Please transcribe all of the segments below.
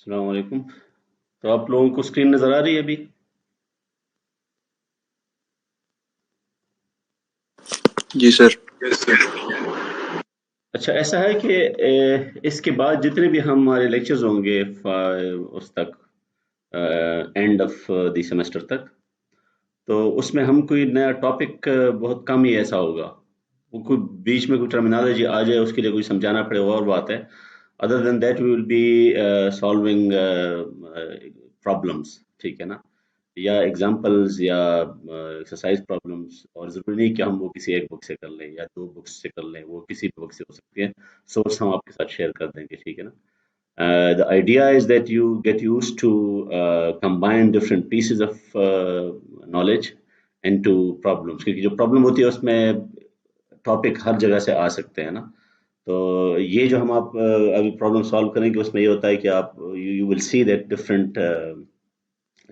अस्सलाम वालेकुम। तो आप लोगों को स्क्रीन नजर आ रही है अभी? जी सर। अच्छा, ऐसा है कि इसके बाद जितने भी हमारे लेक्चर्स होंगे उस तक, एंड ऑफ द सेमेस्टर तक, तो उसमें हम कोई नया टॉपिक बहुत कम ही ऐसा होगा। वो कोई बीच में कोई टर्मिनोलॉजी आ जाए उसके लिए कोई समझाना पड़े वो और बात है। Other than that we will be solving problems, ठीक है ना, या एग्जांपल्स या एक्सरसाइज प्रॉब्लम्स। और ज़रूरी नहीं कि हम वो किसी एक बुक से कर लें या दो बुक्स से कर लें, वो किसी भी बुक से हो सकती है। सोर्स हम आपके साथ शेयर कर देंगे, ठीक है ना। The idea is that you get used to combine different pieces of knowledge into problems, क्योंकि जो प्रॉब्लम होती है उसमें टॉपिक हर जगह से आ सकते हैं ना। तो ये जो हम आप अभी प्रॉब्लम सॉल्व करेंगे उसमें ये होता है कि आप you will see that different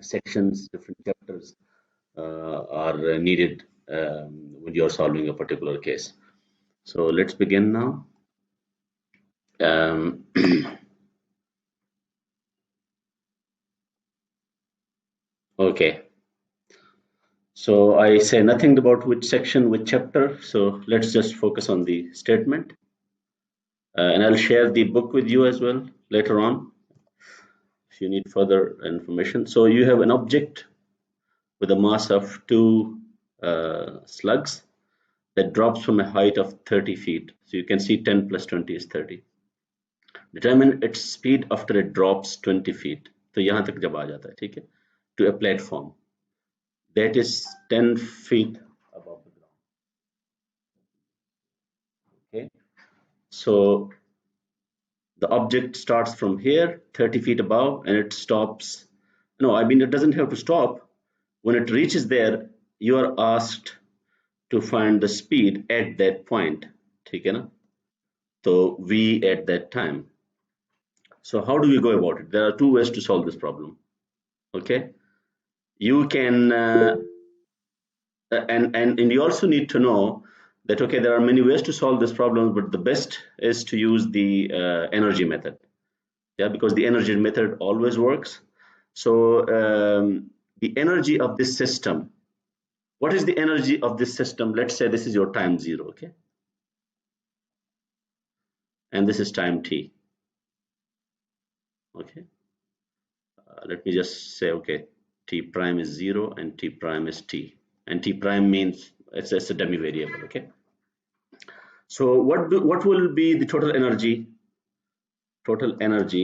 sections, different chapters are needed when you are solving a particular case. So let's begin now. Um, okay, so I say nothing about which section, which chapter. So let's just focus on the statement. And I'll share the book with you as well later on if you need further information. So you have an object with a mass of two slugs that drops from a height of 30 feet. So you can see 10 plus 20 is 30. Determine its speed after it drops 20 feet. तो यहाँ तक जब आ जाता है, ठीक है, to a platform that is 10 feet above the ground. Okay, so the object starts from here 30 feet above and it stops. No, I mean it doesn't have to stop. When it reaches there, you are asked to find the speed at that point, ठीक है ना, तो v at that time. So how do we go about it? There are two ways to solve this problem. Okay, you can and you also need to know that, okay, there are many ways to solve this problem, but the best is to use the energy method. Yeah, because the energy method always works. So the energy of this system, what is the energy of this system? Let's say this is your time zero, okay, and this is time t. Okay, let me just say, okay, t prime is 0 and t prime is t, and t prime means it's a dummy variable. Okay, so what will be the total energy? Total energy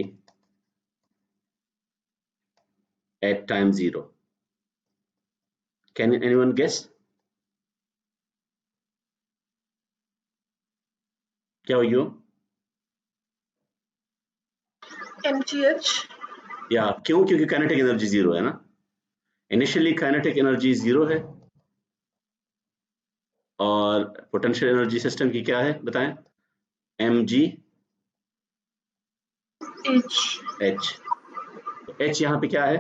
at time zero. Can anyone guess? क्या होगी वो? mgh. या क्यों? क्योंकि kinetic energy zero है ना। Initially kinetic energy zero है और पोटेंशियल एनर्जी सिस्टम की क्या है बताएं? mg h। तो h यहाँ पे क्या है?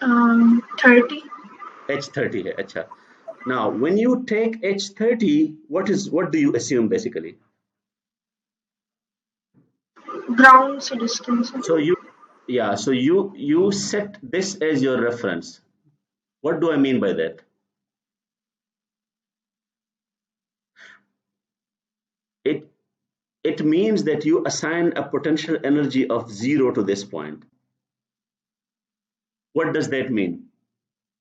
30. h30 है। अच्छा, now when you take h30, what do you assume basically? Ground से distance. So you set this as your reference. What do I mean by that? It means that you assign a potential energy of 0 to this point. What does that mean?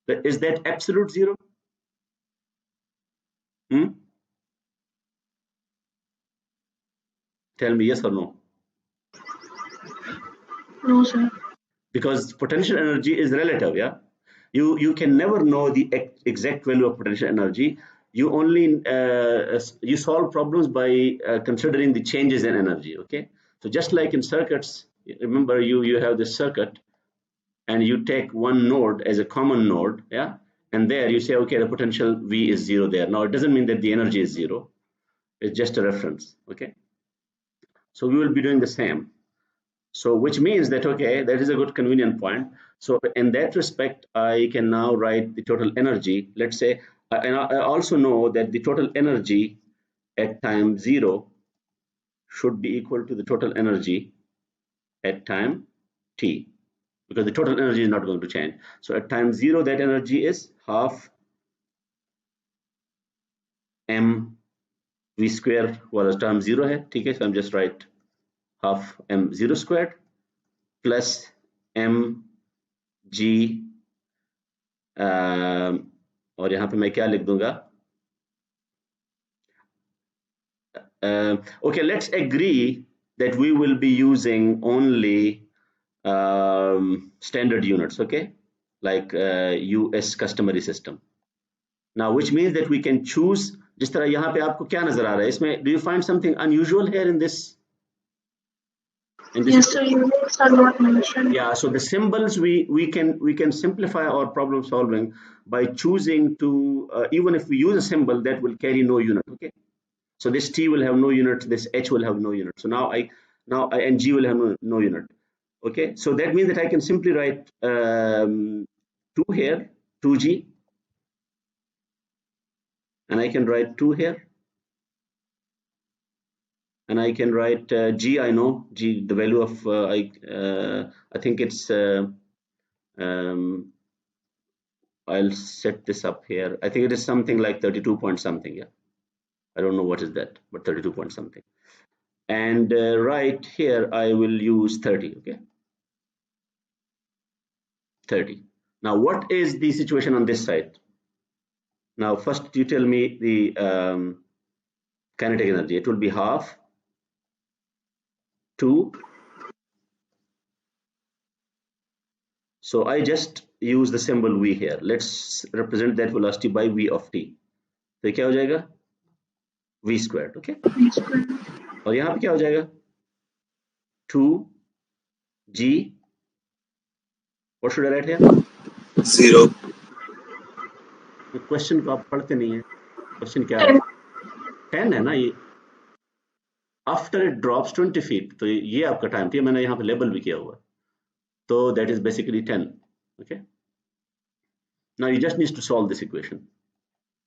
Is that absolute 0? Tell me yes or no. No sir. Because potential energy is relative. Yeah, you can never know the exact value of potential energy. You only you solve problems by considering the changes in energy. Okay, so just like in circuits, remember you have this circuit and you take one node as a common node, yeah, and there you say, okay, the potential V is 0 there. Now it doesn't mean that the energy is 0, it's just a reference. Okay, so we will be doing the same. So which means that, okay, that is a good convenient point. So in that respect, I can now write the total energy, let's say, and I also know that the total energy at time 0 should be equal to the total energy at time t, because the total energy is not going to change. So at time 0 that energy is half m v square वाला term 0 है, ठीक है. So I'm just write half m 0 squared plus m g और यहाँ पे मैं क्या लिख दूंगा. Okay, let's agree that we will be using only standard units, okay, like US customary system. Now, which means that we can choose. जिस तरह यहाँ पे आपको क्या नजर आ रहा है इसमें, do you find something unusual here in this? Yes, sir. Units are not mentioned. Yeah, so the symbols we can simplify our problem solving by choosing to even if we use a symbol that will carry no unit, okay. So this t will have no unit, this h will have no unit. So now I and g will have no unit. Okay, so that means that I can simply write 2 here, 2g, and I can write 2 here, and I can write g. I know g, the value of I think it's I'll set this up here. I think it is something like 32 point something. Yeah, I don't know what is that, but 32 point something. And right here I will use 30. Okay, 30. Now what is the situation on this side? Now first you tell me the kinetic energy. It will be half 2. So I just use the symbol v here. Let's represent that velocity by v of t. तो क्या हो जाएगा v squared. Okay, और यहाँ पे क्या हो जाएगा 2g. What should I write here? 0. Question को आप पढ़ते नहीं है. क्वेश्चन क्या है? 10 है ना ये. After it drops 20 feet, तो ये आपका टाइम थी, मैंने यहाँ पे लेबल भी किया हुआ. So that is basically 10. Okay, now you just need to solve this equation,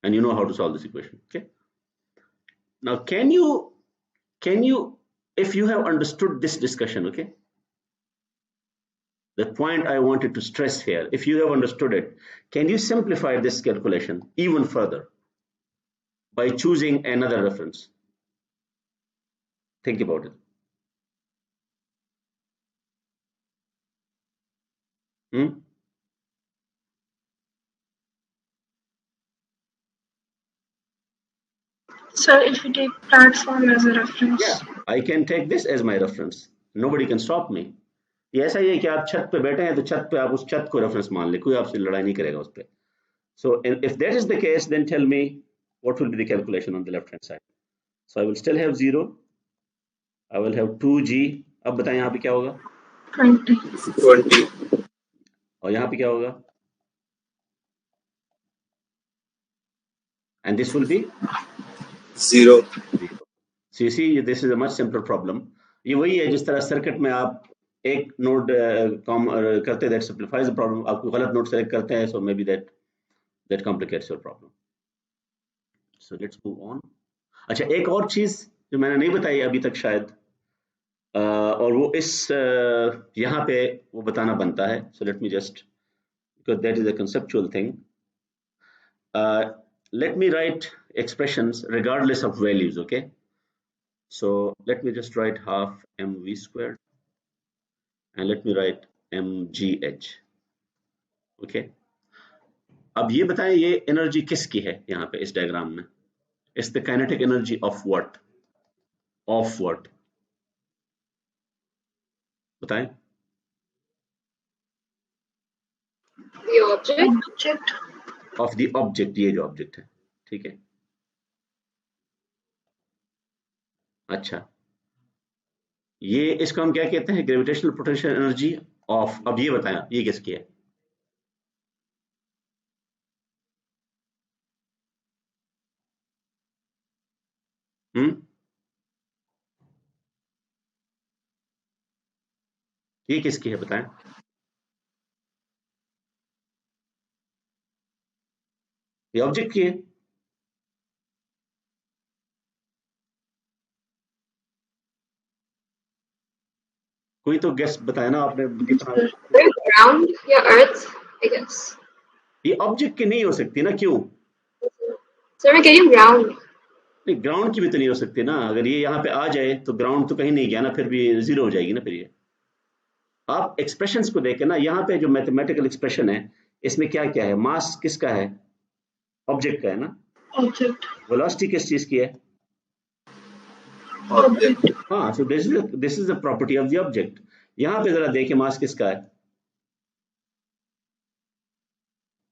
and you know how to solve this equation. Okay, now can you if you have understood this discussion, okay, the point I wanted to stress here, if you have understood it, can you simplify this calculation even further by choosing another reference? Think about it. Sir, if you take platform as a reference. Yeah, I can take this as my reference. Nobody can stop me. ये ऐसा ही है कि आप छत पे बैठे हैं तो छत पे आप उस छत को रेफरेंस मान ले, कोई आपसे लड़ाई नहीं करेगा उस पे. So if that is the case, then tell me what will be the calculation on the left hand side. So I will still have 0. I will have 2g. अब बताएं यहाँ पे क्या होगा? 20. और यहाँ पे क्या होगा? And this will be 0. So you see, this is a much simpler problem. ये वही है जिस तरह सर्किट में आप एक नोड कॉम करते हैं, that simplifies the problem. आप कोई गलत नोड सेलेक्ट करते हैं, so maybe that complicates your problem. So let's move on. अच्छा, एक और चीज जो मैंने नहीं बताई अभी तक शायद, और वो इस यहाँ पे वो बताना बनता है. So let me just, because that is a conceptual thing, let me write expressions regardless of values. Okay, so let me just write half mv squared and let me write mgh. Okay, अब ये बताएं ये energy किसकी है यहाँ पे इस diagram में? It's the kinetic energy of what? Of what? बताएं. The object. Of the object. ये जो ऑब्जेक्ट है, ठीक है. अच्छा, ये इसको हम क्या कहते हैं? Gravitational potential energy of. अब ये बताएं ये किसकी है? ये किसकी है बताएं? ये ऑब्जेक्ट की है. कोई तो गेस बताया ना आपने कितना। ग्राउंड या अर्थ आई गेस। ये ऑब्जेक्ट की नहीं हो सकती ना, क्यों? सर मैं कह रही हूँ ग्राउंड। नहीं, ग्राउंड की भी तो नहीं हो सकती ना। अगर ये यहाँ पे आ जाए तो ग्राउंड तो कहीं नहीं गया ना, फिर भी जीरो हो जाएगी ना फिर ये। आप एक्सप्रेशंस को देखें ना, यहाँ पे जो मैथमेटिकल एक्सप्रेशन है इसमें क्या क्या है? मास किसका है? ऑब्जेक्ट का है ना। Object. वेलोसिटी किस चीज की है? object, हाँ, so this is the property of the object. यहाँ पे जरा देखिए मास किसका है?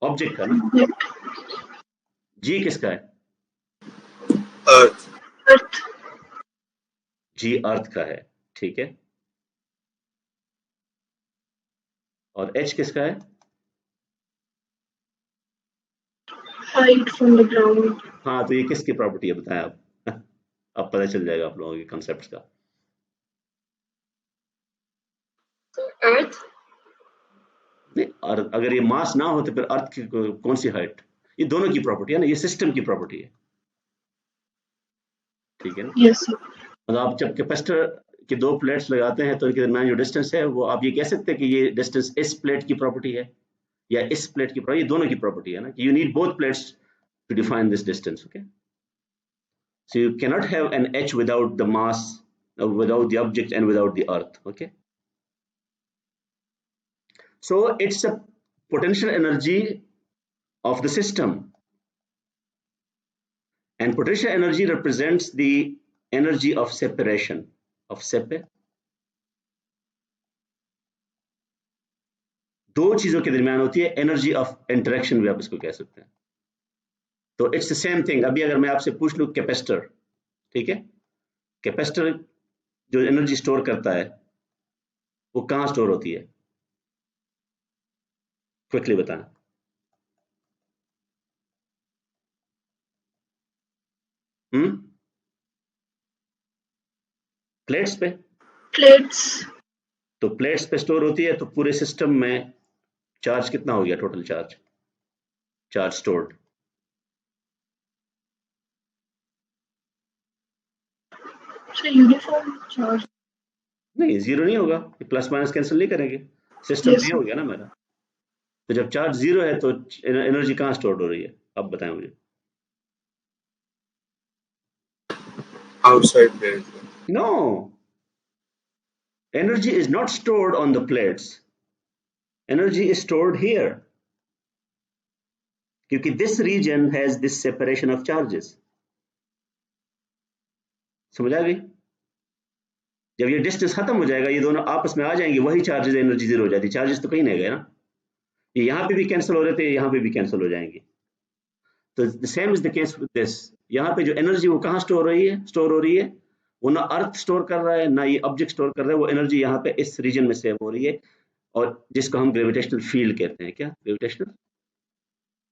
ऑब्जेक्ट का ना। Object. जी किसका है? earth, Earth. जी अर्थ का है, ठीक है। और एच किसका है? Height from the ground. हाँ, तो ये किसकी प्रॉपर्टी है बताएं आप? अब पता चल जाएगा आप लोगों के कॉन्सेप्ट्स का। अर्थ। नहीं, और अगर ये मास ना हो तो फिर अर्थ की कौन सी हाइट? ये दोनों की प्रॉपर्टी है ना, ये सिस्टम की प्रॉपर्टी है, ठीक है ना। Yes, sir. मतलब आप जब कैपेसिटर के दो प्लेट्स लगाते हैं तो इनके दरमियान जो डिस्टेंस है वो आप ये कह सकते हैं कि ये डिस्टेंस इस प्लेट की प्रॉपर्टी है या इस प्लेट की प्रॉपर्टी, ये दोनों की प्रॉपर्टी है ना। You need both plates to define this distance, okay. So you cannot have an H without the mass, without the object and without the earth, okay. So it's a potential energy of the system, and potential energy represents the energy of separation, of दो चीजों के दरमियान होती है energy of interaction भी आप इसको कह सकते हैं। तो इट्स द सेम थिंग। अभी अगर मैं आपसे पूछ लूं कैपेसिटर, ठीक है, कैपेसिटर जो एनर्जी स्टोर करता है वो कहाँ स्टोर होती है? क्विकली बताएं। प्लेट्स पे। Plates. तो प्लेट्स पे स्टोर होती है, तो पूरे सिस्टम में चार्ज कितना हो गया? Total charge stored. So uniform charge. नहीं, जीरो नहीं होगा, प्लस माइनस कैंसिल नहीं करेंगे, सिस्टम Yes, तो ये sir. हो गया ना मेरा। तो जब चार्ज जीरो है तो एनर्जी कहाँ स्टोर हो रही है? अब बताएं मुझे। outside there. No, energy is not stored on the plates. Energy is stored here, क्योंकि this region has this separation of charges. समझ आ गई? जब ये डिस्टेंस खत्म हो जाएगा, ये दोनों आपस में आ जाएंगे, वही चार्जेस, एनर्जी जीरो हो जाती है। चार्जेस तो कहीं नहीं गए ना, ये यहाँ पे भी कैंसिल हो रहे थे, यहाँ पे भी कैंसिल हो जाएंगे। तो the same is the case with this. यहाँ पे जो एनर्जी वो कहाँ स्टोर हो रही है, वो ना अर्थ स्टोर कर रहा है ना ये ऑब्जेक्ट स्टोर कर रहा है, वो एनर्जी यहाँ पे इस रीजन में सेव हो रही है, और जिसको हम ग्रेविटेशनल फील्ड कहते हैं। क्या? ग्रेविटेशनल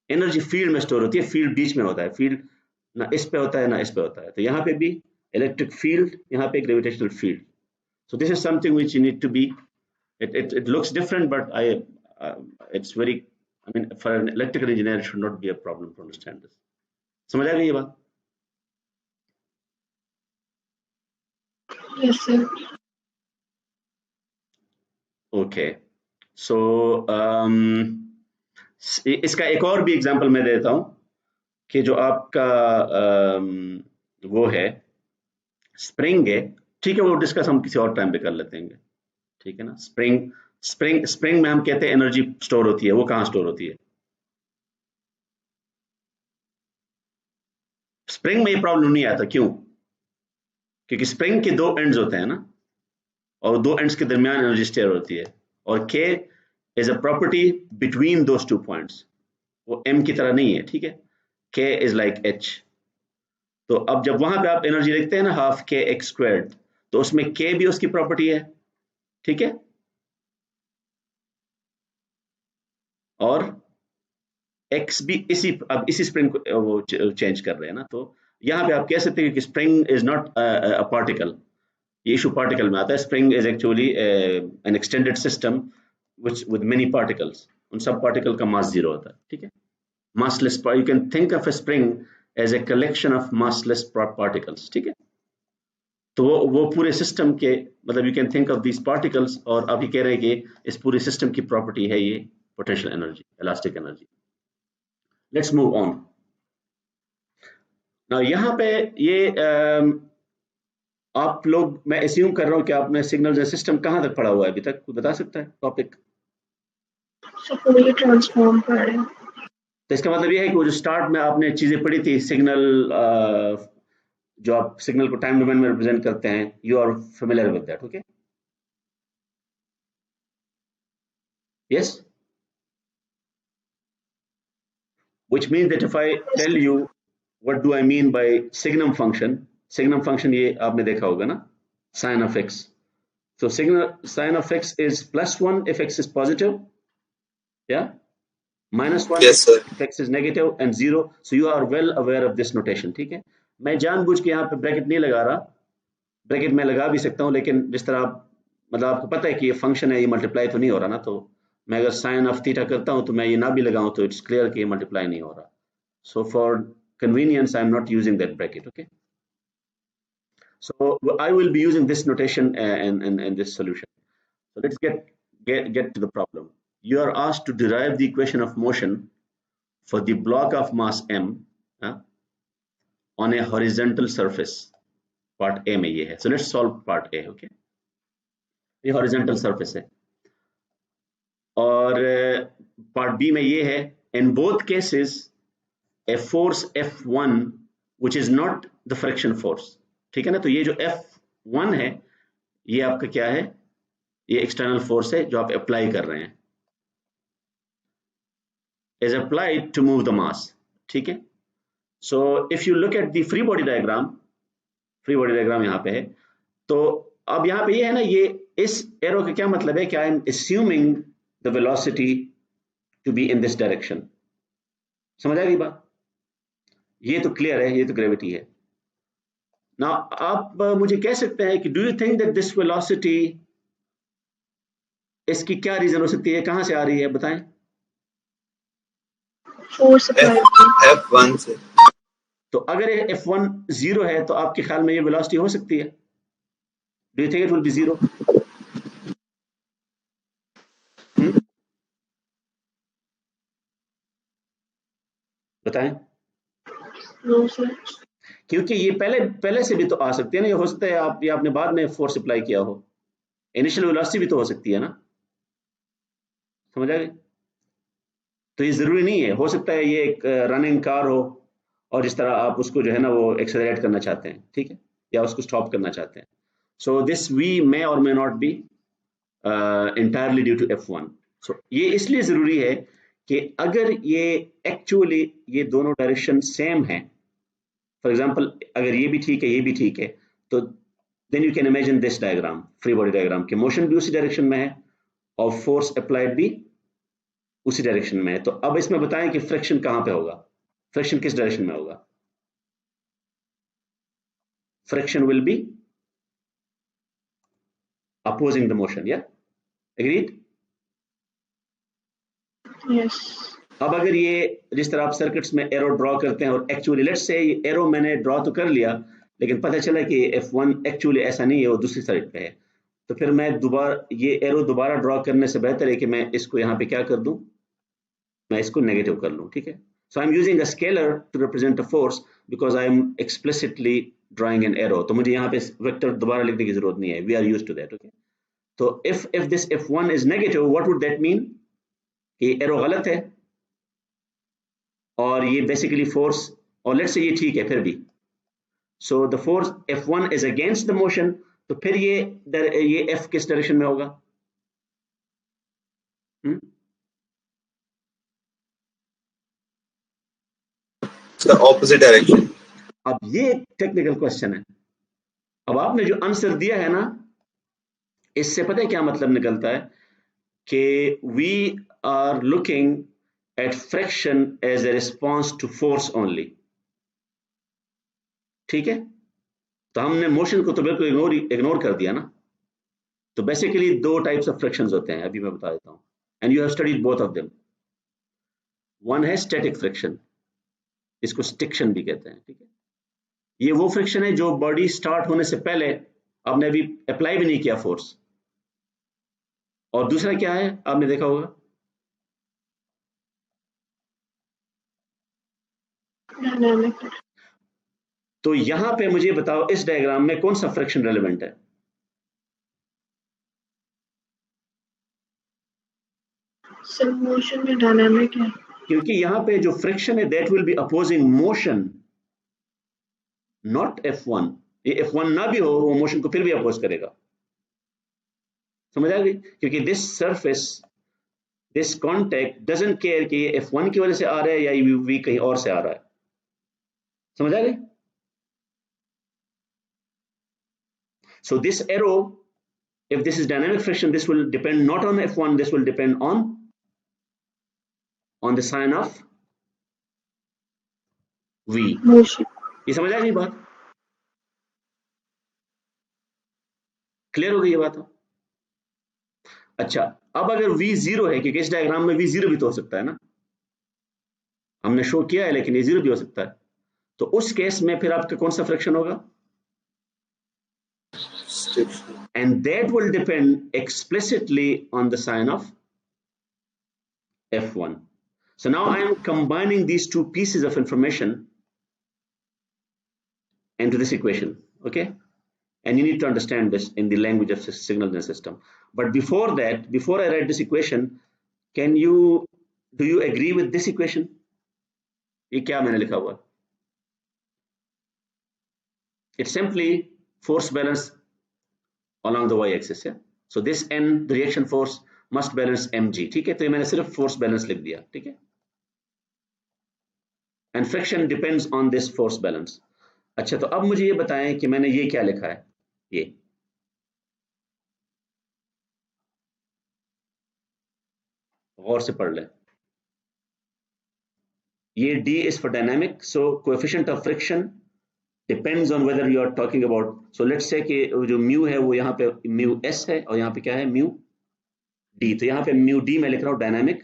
एनर्जी फील्ड में स्टोर होती है। फील्ड बीच में होता है, फील्ड ना इस पे होता है ना इस पे होता है। तो यहाँ पे भी इलेक्ट्रिक फील्ड, यहाँ पे gravitational field. So this is something which you need to be. It looks different, but it's very. I mean, for an electrical engineer, it should not be a problem to understand this. समझ आ गई ये बात? Yes, sir. Okay. So इसका एक और भी example मैं देता हूँ कि जो आपका वो है स्प्रिंग है, ठीक है, वो डिस्कस हम किसी और टाइम पे कर लेते हैं, ठीक है ना। स्प्रिंग में हम कहते हैं एनर्जी स्टोर होती है, वो कहाँ स्टोर होती है? स्प्रिंग में ये प्रॉब्लम नहीं आता, क्यों? क्योंकि स्प्रिंग के दो एंड्स होते हैं ना, और दो एंड्स के दरमियान एनर्जी स्टोर होती है, और K is a property between those two points. वो M की तरह नहीं है, ठीक है। K is like H। तो अब जब वहां पे आप एनर्जी लिखते हैं ना, हाफ kx², तो उसमें K भी उसकी प्रॉपर्टी है, ठीक है, और X भी इसी स्प्रिंग को वो चेंज कर रहे हैं ना। तो यहाँ पे आप कह सकते हैं कि spring is not a particle. ये इशू पार्टिकल में आता है। Spring is actually an extended system with many particles. उन सब पार्टिकल का मास जीरो होता है, ठीक है। massless, you can think of a spring as a collection of massless particles, ठीक है। तो वो पूरे सिस्टम के मतलब you can think of these particles, और आप ये कह रहे हैं कि इस पूरे सिस्टम की प्रॉपर्टी है ये potential energy, elastic energy. Let's move on. Now यहाँ पे ये आप लोग, मैं एज्यूम कर रहा हूँ कि आपने सिग्नल सिस्टम कहाँ तक पढ़ा हुआ है अभी तक, कोई बता सकता है टॉपिक? फूरियर ट्रांसफॉर्म पढ़े। तो इसका मतलब ये है कि वो जो स्टार्ट में आपने चीजें पढ़ी थी, सिग्नल जो आप सिग्नल को टाइम डोमेन में रिप्रेजेंट करते हैं, you are familiar with that, okay? Yes, which means that if I tell you what do I mean by signum function ये आपने देखा होगा ना, sin of x. So sin of x is +1 if x is positive, yeah, -1 Yes, sir. if x is negative, and 0. So you are well aware of this notation, ठीक है? मैं जानबूझ के यहाँ पे ब्रैकेट नहीं लगा रहा, ब्रैकेट मैं लगा भी सकता हूँ, लेकिन जिस तरह आप मतलब आपको पता है कि ये फंक्शन है, ये मल्टीप्लाई तो नहीं हो रहा ना, तो मैं अगर साइन ऑफ थीटा करता हूँ तो मैं ये ना भी लगाऊं तो इट्स क्लियर कि ये मल्टीप्लाई नहीं हो रहा. So for convenience, I'm not using that bracket, okay? So I will be using this notation in this solution. So let's get to the problem. You are asked to derive the equation of motion for the block of mass m on a horizontal surface. Part A में ये है. So let's solve part A, okay? ये horizontal surface है. और part B में ये है. In both cases, a force F1 which is not the friction force, ठीक है ना? तो ये जो F1 है ये आपका क्या है? ये एक्सटर्नल फोर्स है जो आप अप्लाई कर रहे हैं, is applied to move the mass, ठीक है? So if you look at the free body diagram यहाँ पे है, तो अब यहाँ पे ये है ना, ये इस एरो का क्या मतलब है कि I am assuming the velocity to be in this direction. समझ आ गई बात? ये तो क्लियर है, ये तो ग्रेविटी है ना. आप मुझे कह सकते हैं कि do you think that this velocity, इसकी क्या रीजन हो सकती है, कहां से आ रही है, बताएं? फोर्स अप्लाई F1 से. तो अगर ये F1 0 है तो आपके ख्याल में ये वेलोसिटी हो सकती है? Do you think it will be 0? बताएं. क्योंकि ये पहले से भी तो आ सकती है ना, ये हो सकता है आप ये आपने बाद में फोर्स अप्लाई किया हो, इनिशियल वेलोसिटी भी तो हो सकती है ना. समझ आ गई? तो ये जरूरी नहीं है, हो सकता है ये एक रनिंग कार हो और जिस तरह आप उसको जो है ना वो एक्सेलरेट करना चाहते हैं, ठीक है, या उसको स्टॉप करना चाहते हैं. सो दिस वी मे और may not be entirely due to F1. So ये इसलिए जरूरी है कि अगर ये एक्चुअली ये दोनों डायरेक्शन सेम है, फॉर एग्जांपल अगर ये भी ठीक है ये भी ठीक है, तो then you can imagine this diagram, free body diagram, के मोशन भी उसी डायरेक्शन में है और फोर्स अप्लाइड भी उसी डायरेक्शन में है. तो अब इसमें बताएं कि फ्रिक्शन कहां पे होगा, फ्रिक्शन किस डायरेक्शन में होगा? Friction will be opposing the motion, yeah? Agreed? Yes. अब अगर ये जिस तरह आप सर्किट्स में एरो ड्रॉ करते हैं और एक्चुअली लेट्स से ये एरो मैंने ड्रॉ तो कर लिया, लेकिन पता चला कि F1 एक्चुअली ऐसा नहीं है, वो दूसरी साइड पे है, तो फिर मैं दोबारा ये एरो दोबारा ड्रॉ करने से बेहतर है कि मैं इसको यहाँ पे क्या कर दूं, मैं इसको नेगेटिव कर लूं, ठीक है? So I am using a scalar to represent a force because I am explicitly drawing an arrow. तो मुझे यहाँ पे वेक्टर दोबारा लिखने की जरूरत नहीं है, we are used to that, okay? तो if this F1 is negative, what would that mean? कि एरो गलत है और ये बेसिकली फोर्स, और लेट्स से ये ठीक है फिर भी, so the force F1 is against the motion, तो फिर ये F किस डायरेक्शन में होगा? Opposite direction. अब ये टेक्निकल क्वेश्चन है. अब आपने जो आंसर दिया है ना, इससे पता है क्या मतलब निकलता है कि we are looking at friction as a response to force only, ठीक है? तो हमने मोशन को तो बिल्कुल इग्नोर कर दिया ना. तो बेसिकली दो टाइप्स ऑफ फ्रिक्शंस होते हैं, अभी मैं बता देता हूं, and you have studied both of them. One है स्टैटिक फ्रिक्शन, इसको स्टिक्शन भी कहते हैं, ठीक है? ये वो फ्रिक्शन है जो बॉडी स्टार्ट होने से पहले आपने अभी अप्लाई भी नहीं किया फोर्स। और दूसरा क्या है आपने देखा होगा, डायनामिक। तो यहां पे मुझे बताओ इस डायग्राम में कौन सा फ्रिक्शन रेलेवेंट है? सर मोशन में डायनामिक है। क्योंकि यहां पे जो फ्रिक्शन है that will be opposing motion, not F1। ये F1 ना भी हो वो मोशन को फिर भी अपोज करेगा, समझ आ गई? क्योंकि this surface, this contact doesn't care कि ये F1 की वजह से आ रहा है या V कहीं और से आ रहा है, समझ आ गई? So this arrow, if this is dynamic friction, this will depend not on F1, this will depend on the sign of V। Motion. ये समझ आ गई बात? क्लियर हो गई ये बात? अच्छा, अब अगर V 0 है, क्योंकि इस डायग्राम में V 0 भी तो हो सकता है ना, हमने शो किया है लेकिन ये 0 भी हो सकता है, तो उस केस में फिर आपका कौन सा फ्रिक्शन होगा? And that will depend explicitly on the sign of F1। So now I am combining these two pieces of information into this equation, okay? And you need to understand this in the language of signal in a system. But before that, before I write this equation, do you agree with this equation? ये क्या मैंने लिखा हुआ? It's simply force balance along the y-axis, yeah? So this N, the reaction force, must balance mg, ठीक है? तो ये मैंने सिर्फ force balance लिख दिया, ठीक है? And friction depends on this force balance। अच्छा, तो अब मुझे ये बताएं कि मैंने ये क्या लिखा है, ये गौर से पढ़ ले। ये D is for dynamic, so coefficient of friction depends on whether you are talking about, so let's say कि जो mu है वो यहाँ पे mu s है और यहाँ पे क्या है mu d, तो यहाँ पे mu d मैं लिख रहा हूँ dynamic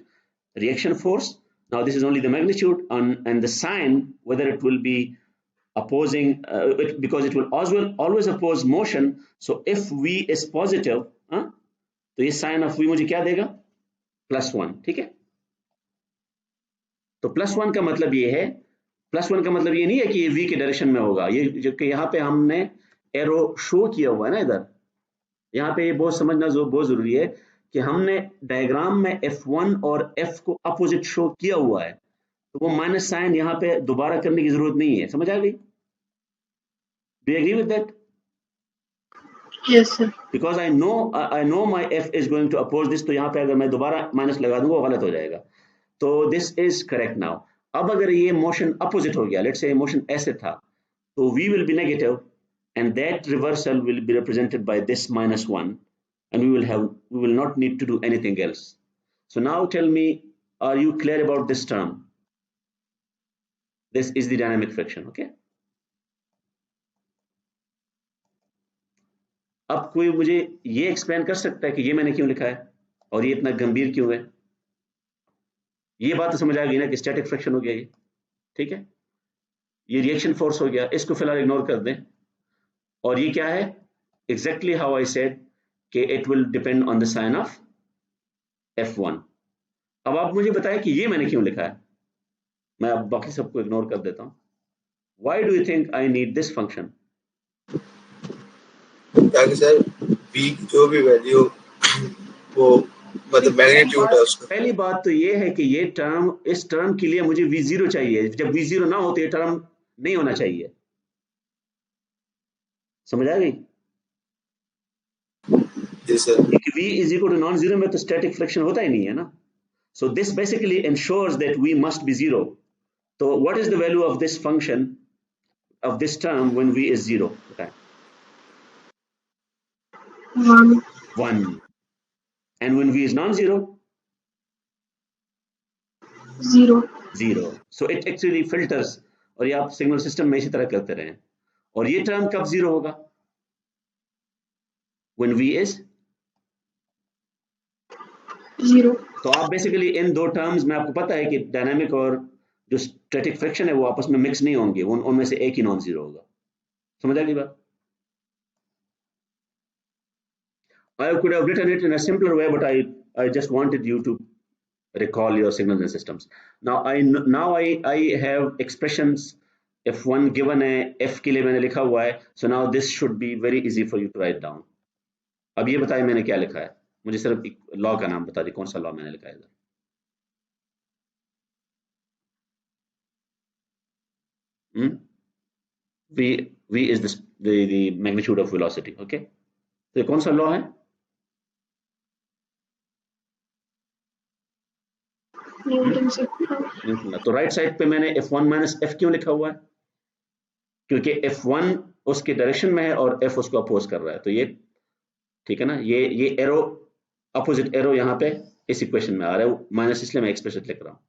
reaction force। Now this is only the magnitude and the sign, whether it will be opposing because it will always oppose motion, so if V is positive, तो ये sign of V मुझे क्या देगा? +1, ठीक है? तो +1 का मतलब ये है, +1 का मतलब ये नहीं है कि ये V के डायरेक्शन में होगा, ये जो कि यहाँ पे हमने एरो शो किया हुआ है ना इधर, यहाँ पे ये बहुत समझना बहुत जरूरी है कि हमने डायग्राम में F1 और F को अपोजिट शो किया हुआ है, तो वो माइनस साइन यहाँ पे दोबारा करने की जरूरत नहीं है, समझ आ गई? Do you agree with that? Yes sir। Because I know my F is going to oppose this, तो यहाँ पे अगर मैं दोबारा माइनस लगा दूंगा वो गलत हो जाएगा, तो this is correct now। अब अगर ये मोशन अपोजिट हो गया, लेट्स से मोशन ऐसे था, तो V will be negative and that reversal will be represented by this -1 and we will not need to do anything else। So now tell me, are you clear about this term? This is the dynamic friction, okay? अब कोई मुझे ये explain कर सकता है कि ये मैंने क्यों लिखा है और ये इतना गंभीर क्यों है? ये बात तो समझ आ गई ना कि स्टैटिक फ्रिक्शन हो गया ये, ठीक है? ये रिएक्शन फोर्स हो गया, इसको फिलहाल इग्नोर कर दें। और ये क्या है? एग्जैक्टली हाउ आई सेड कि it will depend on the sign of F1। अब आप मुझे बताएं कि ये मैंने क्यों लिखा है, मैं अब बाकी सबको इग्नोर कर देता हूं। Why do you think I need this function? ताकि सर V की जो भी वैल्यू वो मतलब मैग्नीट्यूड है उसका। पहली बात तो ये है कि ये टर्म, इस टर्म के लिए मुझे V0 चाहिए, जब V0 ना हो तो ये टर्म नहीं होना चाहिए, समझ आ गई? जी sir. V is equal to non-zero में तो स्टैटिक फ्रिक्शन होता ही नहीं है ना, so this basically ensures that V must be 0। तो what is the value of this function of this term when V is 0? बताएं। 1 and when V is non-zero? 0। so it actually filters, और ये आप signal system में इसी तरह करते रहें। और ये टर्म कब 0 होगा? when V is 0। तो आप बेसिकली इन दो टर्म्स में आपको पता है कि डायनामिक और जो स्टैटिक फ्रिक्शन है वो आपस में मिक्स नहीं होंगे, उनमें से एक ही नॉन जीरो होगा, समझ आ गई बात? I could have written it in a simpler way, but I just wanted you to recall your signals and systems. Now I have expressions. F1 given है, F के लिए मैंने लिखा हुआ है, so now this should be very easy for you to write down. अब ये बताइए मैंने क्या लिखा है, मुझे सिर्फ लॉ का नाम बता दी, कौन सा लॉ मैंने लिखा है इधर? V is the magnitude of velocity. Okay, तो ये कौन सा लॉ है? न्यूटन। तो राइट साइड पे मैंने F1 माइनस F क्यों लिखा हुआ है? क्योंकि F1 उसके डायरेक्शन में है और F उसको अपोज कर रहा है, तो ये ठीक है ना, ये एरो अपोजिट एरो यहाँ पे इस इक्वेशन में आ रहा है, माइनस इसलिए मैं एक्सप्रेशन लिख रहा हूं।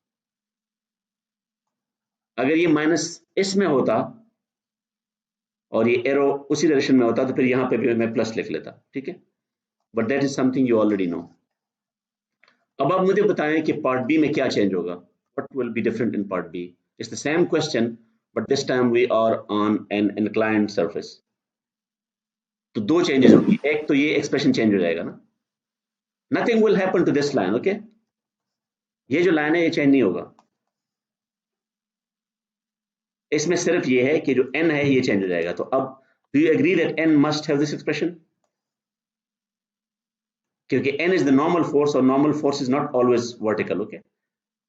अगर ये माइनस इसमें होता और ये एरो उसी डायरेक्शन में होता तो फिर यहाँ पे भी मैं प्लस लिख लेता, ठीक है, but that is something you already know. अब आप मुझे बताएं कि पार्ट बी में क्या चेंज होगा, what will be different in part B? It's the same question but this time we are on an inclined surface. तो दो चेंजेस होंगी, एक तो ये एक्सप्रेशन चेंज हो जाएगा ना, nothing will happen to this line, okay, ये जो लाइन है ये चेंज नहीं होगा, इसमें सिर्फ ये है कि जो n है ये चेंज हो जाएगा। तो अब do you agree that n must have this expression? क्योंकि n is the normal force और normal force is not always vertical, okay,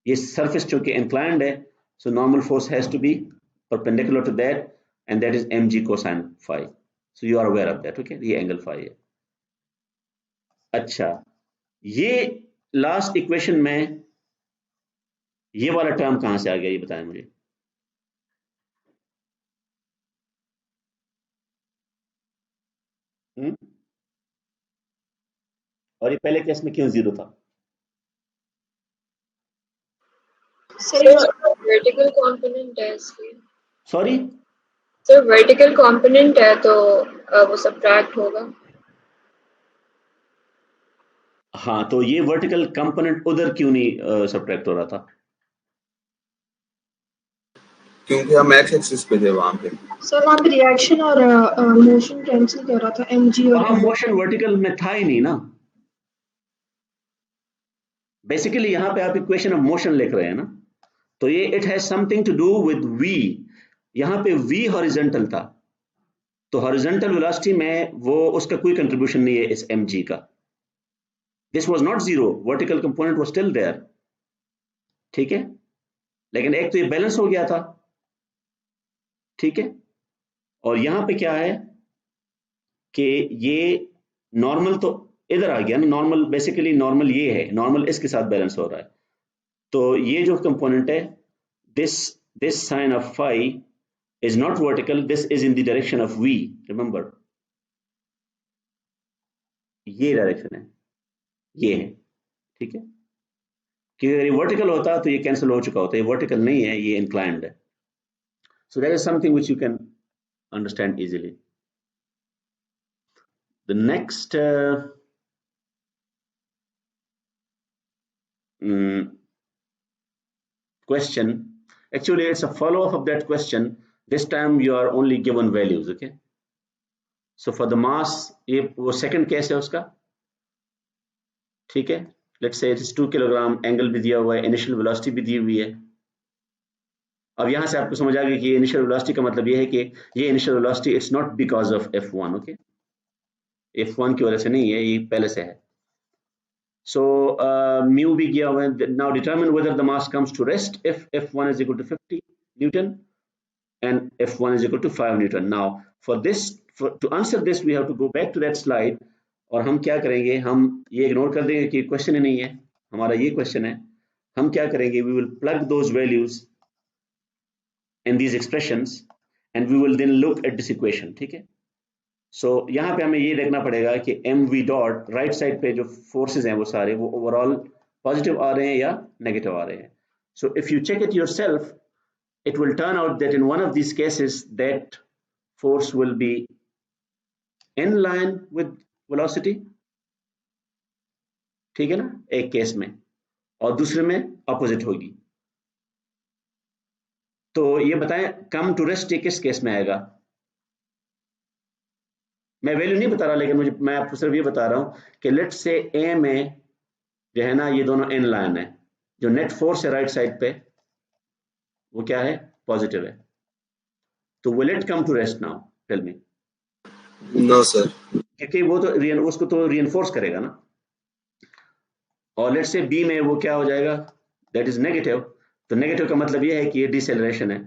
ये सरफेस चूंकि इंक्लाइंड है, so normal force has to be perpendicular to that and that is mg cosine phi, so you are aware of that, okay, ये angle phi है। अच्छा, ये last equation में ये वाला टर्म कहां से आ गया, ये बताएं मुझे। और ये पहले केस में क्यों जीरो था? सर वर्टिकल कंपोनेंट है इसलिए। सॉरी सर वर्टिकल कंपोनेंट है तो वो सब्ट्रैक्ट होगा। हाँ, तो ये वर्टिकल कंपोनेंट उधर क्यों नहीं सब्ट्रैक्ट हो रहा था? क्योंकि हम एक्स एक्सिस पे थे वहां पे। सर वहाँ पे रिएक्शन और मोशन कैंसिल कर रहा था mg और वहां मोशन वर्टिकल में था ही नहीं ना, बेसिकली यहाँ पे आप इक्वेशन ऑफ मोशन लिख रहे हैं ना, तो ये it has something to do with v, यहाँ पे v हॉरिजॉन्टल था, तो हॉरिजॉन्टल वेलोसिटी में वो उसका कोई कंट्रीब्यूशन नहीं है इस mg का, this was not zero, vertical component was still there, ठीक है, लेकिन एक तो ये बैलेंस हो गया था, ठीक है, और यहाँ पे क्या है कि ये नॉर्मल तो इधर आ गया ना, नॉर्मल बेसिकली नॉर्मल ये है, नॉर्मल इसके साथ बैलेंस हो रहा है, तो ये जो कंपोनेंट है this sine of phi is not vertical, this is in the direction of v, remember ये डायरेक्शन है, ये है, ठीक है, क्योंकि अगर ये वर्टिकल होता तो ये कैंसिल हो चुका होता, ये वर्टिकल नहीं है, ये इंक्लाइंड है, so that is something which you can understand easily. The next question, actually it's a follow-up of that question, this time you are only given values, okay, so for the mass ये वो second case है उसका, ठीक है, let's say it is 2 kilogram, angle भी दिया हुआ है, इनिशियल वेलोसिटी भी दी हुई है। अब यहां से आपको समझ आ गया कि ये इनिशियल वेलोसिटी का मतलब ये है कि ये initial velocity it's not because of f1, okay, f1 की वजह से नहीं है, ये पहले से है, so mu भी दिया हुआ है, now determine whether the mass comes to rest if f1 is equal to 50 newton and f1 is equal to 5 newton. Now for this, to answer this we have to go back to that slide, और हम क्या करेंगे, हम ये ignore कर देंगे कि question ही नहीं है हमारा, ये क्वेश्चन है, हम क्या करेंगे, we will plug those values in these expressions and we will then look at this equation, ठीक है, so यहाँ पे हमें ये देखना पड़ेगा कि mv डॉट राइट साइड पे जो फोर्सेस हैं वो सारे वो ओवरऑल पॉजिटिव आ रहे हैं या नेगेटिव आ रहे हैं, so if you check it yourself it will turn out that in one of these cases that force will be in line with velocity, ठीक है ना, एक केस में, और दूसरे में अपोजिट होगी। तो ये बताएं कम टू रेस्ट किस केस में आएगा? मैं वैल्यू नहीं बता रहा, लेकिन मैं आपको सिर्फ ये बता रहा हूँ कि लेट्स से ए में जो है ना, ये दोनों इन लाइन है, जो नेट फोर्स है राइट साइड पे वो क्या है, पॉजिटिव है। तो will it come to rest now, tell me. No sir. क्योंकि वो तो उसको तो रीइंफोर्स करेगा ना। और लेट्स से बी में वो क्या हो जाएगा, दैट इज नेगेटिव। तो नेगेटिव का मतलब ये है कि ये डिसेलरेशन है,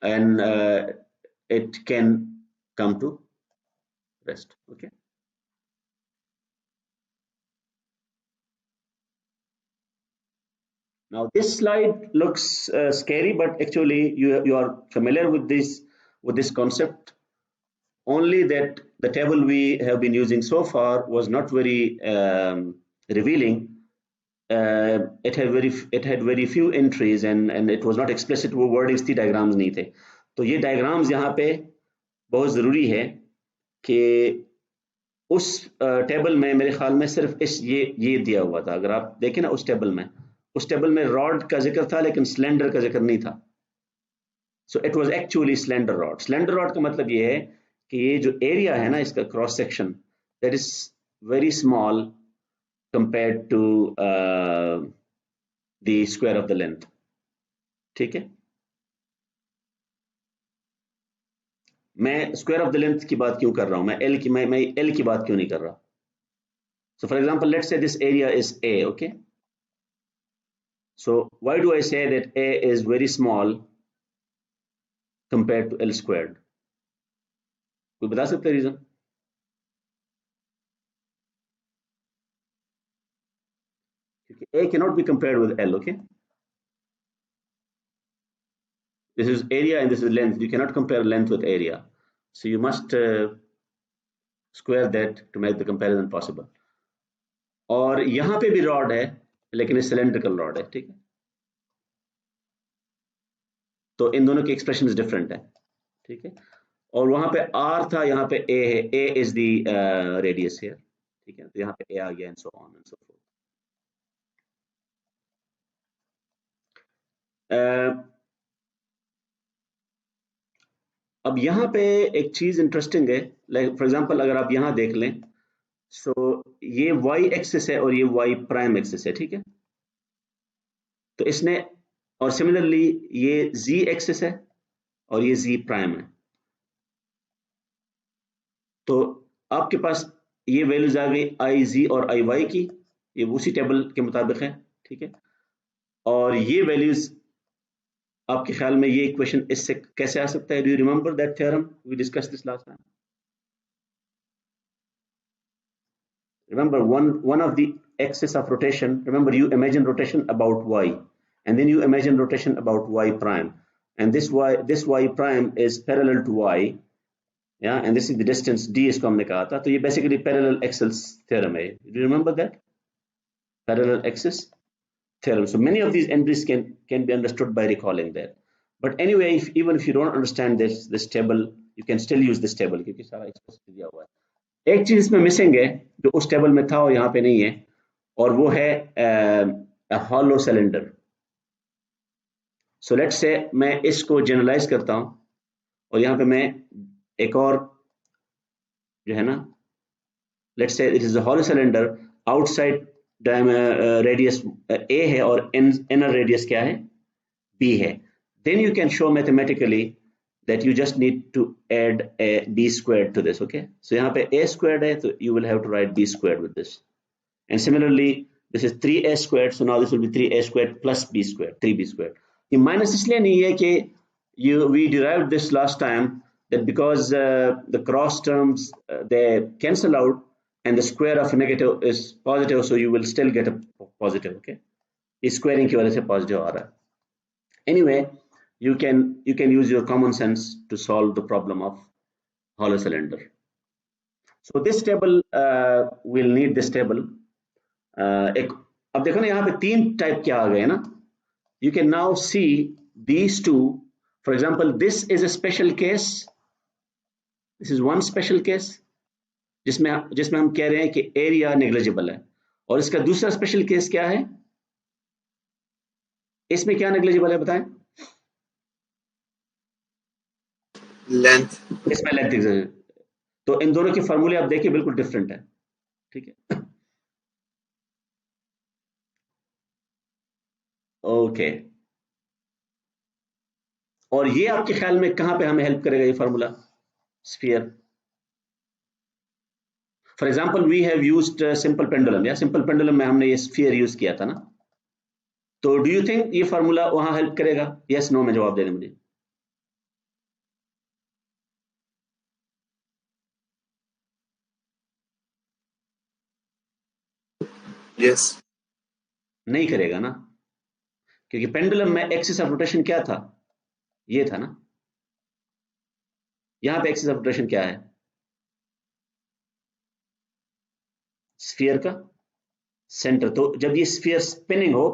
and it can come to rest. Okay. Now this slide looks scary, but actually you are familiar with this concept. Only that the table we have been using so far was not very revealing. It had very few entries, and it was not explicit. वो wordings थी, diagrams नहीं थे। तो ये diagrams यहाँ पे बहुत ज़रूरी है कि उस टेबल में मेरे ख्याल में सिर्फ ये दिया हुआ था। अगर आप देखें ना उस टेबल में रॉड का जिक्र था, लेकिन स्लेंडर का जिक्र नहीं था। So it was actually slender rod. Slender rod का मतलब ये है कि ये जो एरिया है ना इसका cross section, that is very small compared to the square of the length. ठीक है, मैं स्क्वायर ऑफ द लेंथ की बात क्यों कर रहा हूं, मैं एल की बात क्यों नहीं कर रहा। So for example, let's say this area is A, okay? So why do I say that A is very small compared to L squared? कोई बता सकता है रीजन? क्योंकि A cannot be compared with L, okay? This is area and this is length. You cannot compare length with area. So you must square that to make the comparison possible. और यहाँ पे भी rod है, लेकिन ये cylindrical rod है, ठीक है? तो इन दोनों की एक्सप्रेशन डिफरेंट है, ठीक है? और वहां पे R था, यहाँ पे A है। A is the radius here, ठीक है? तो यहाँ पे A आ गया, and so on and so forth. अब यहाँ पे एक चीज इंटरेस्टिंग है, लाइक फॉर एग्जांपल अगर आप यहाँ देख लें, सो ये y एक्सिस है और ये y प्राइम एक्सिस है, ठीक है? तो इसने, और सिमिलरली ये z एक्सिस है और ये z प्राइम है। तो आपके पास ये वैल्यूज आ गई आई जी और आई वाई की, ये उसी टेबल के मुताबिक है, ठीक है? और ये वैल्यूज आपके ख्याल में ये इक्वेशन इससे कैसे आ सकता है? Do you remember that theorem we discussed this last time? Remember, one of the axis of rotation, remember you imagine rotation about y, and then you imagine rotation about y prime, and this y prime is parallel to y, yeah, and this is the distance d इसको हमने कहा था। तो ये basically parallel axis theorem है। Do you remember that parallel axis theorem? So many of these entries can be understood by recalling that. But anyway, even if you don't understand this table, you can still use this table क्योंकि सारा explicit दिया हुआ है। एक चीज इसमें missing है जो उस टेबल में था और यहाँ पे नहीं है, और वो है hollow cylinder. So let's say मैं इसको जनरलाइज करता हूं और यहाँ पे मैं एक और जो है ना, let's say it is a hollow cylinder, outside radius a है और इनर रेडियस क्या है, b है। Then you can show mathematically that you just need to add a b squared to this, okay? So यहाँ पे a squared है, so you will have to write b squared with this. And similarly, this is 3a squared, so now this will be 3a squared plus b squared, 3b squared. ये minus इसलिए नहीं है कि we derived this last time, that because the cross terms they cancel out and the square of negative is positive, so you will still get a positive, okay? इस squaring की वजह से positive आ रहा है। Anyway, you can use your common sense to solve the problem of hollow cylinder. So this table we'll need this table. एक अब देखो ना, यहाँ पे तीन टाइप के आ गए ना। You can now see these two. For example, this is a special case. This is one special case जिसमें हम कह रहे हैं कि एरिया नेग्लिजिबल है, और इसका दूसरा स्पेशल केस क्या है? इसमें क्या नेग्लिजिबल है बताएं? लेंथ। इसमें लेंथ तो इन दोनों के फार्मूले आप देखिए बिल्कुल डिफरेंट है, ठीक है। ओके, और ये आपके ख्याल में कहां पे हमें हेल्प करेगा ये formula sphere? For example we have used simple pendulum, या सिंपल पेंडुलम में हमने ये स्फीयर यूज किया था ना, तो डू यू थिंक ये फार्मूला वहां हेल्प करेगा? यस नो में जवाब दे दें मुझे। यस। नहीं करेगा ना, क्योंकि पेंडुलम में एक्सिस ऑफ रोटेशन क्या था? ये था ना। यहां पे एक्सिस ऑफ रोटेशन क्या है? स्फीयर का सेंटर। तो जब ये स्फीयर स्पिनिंग हो,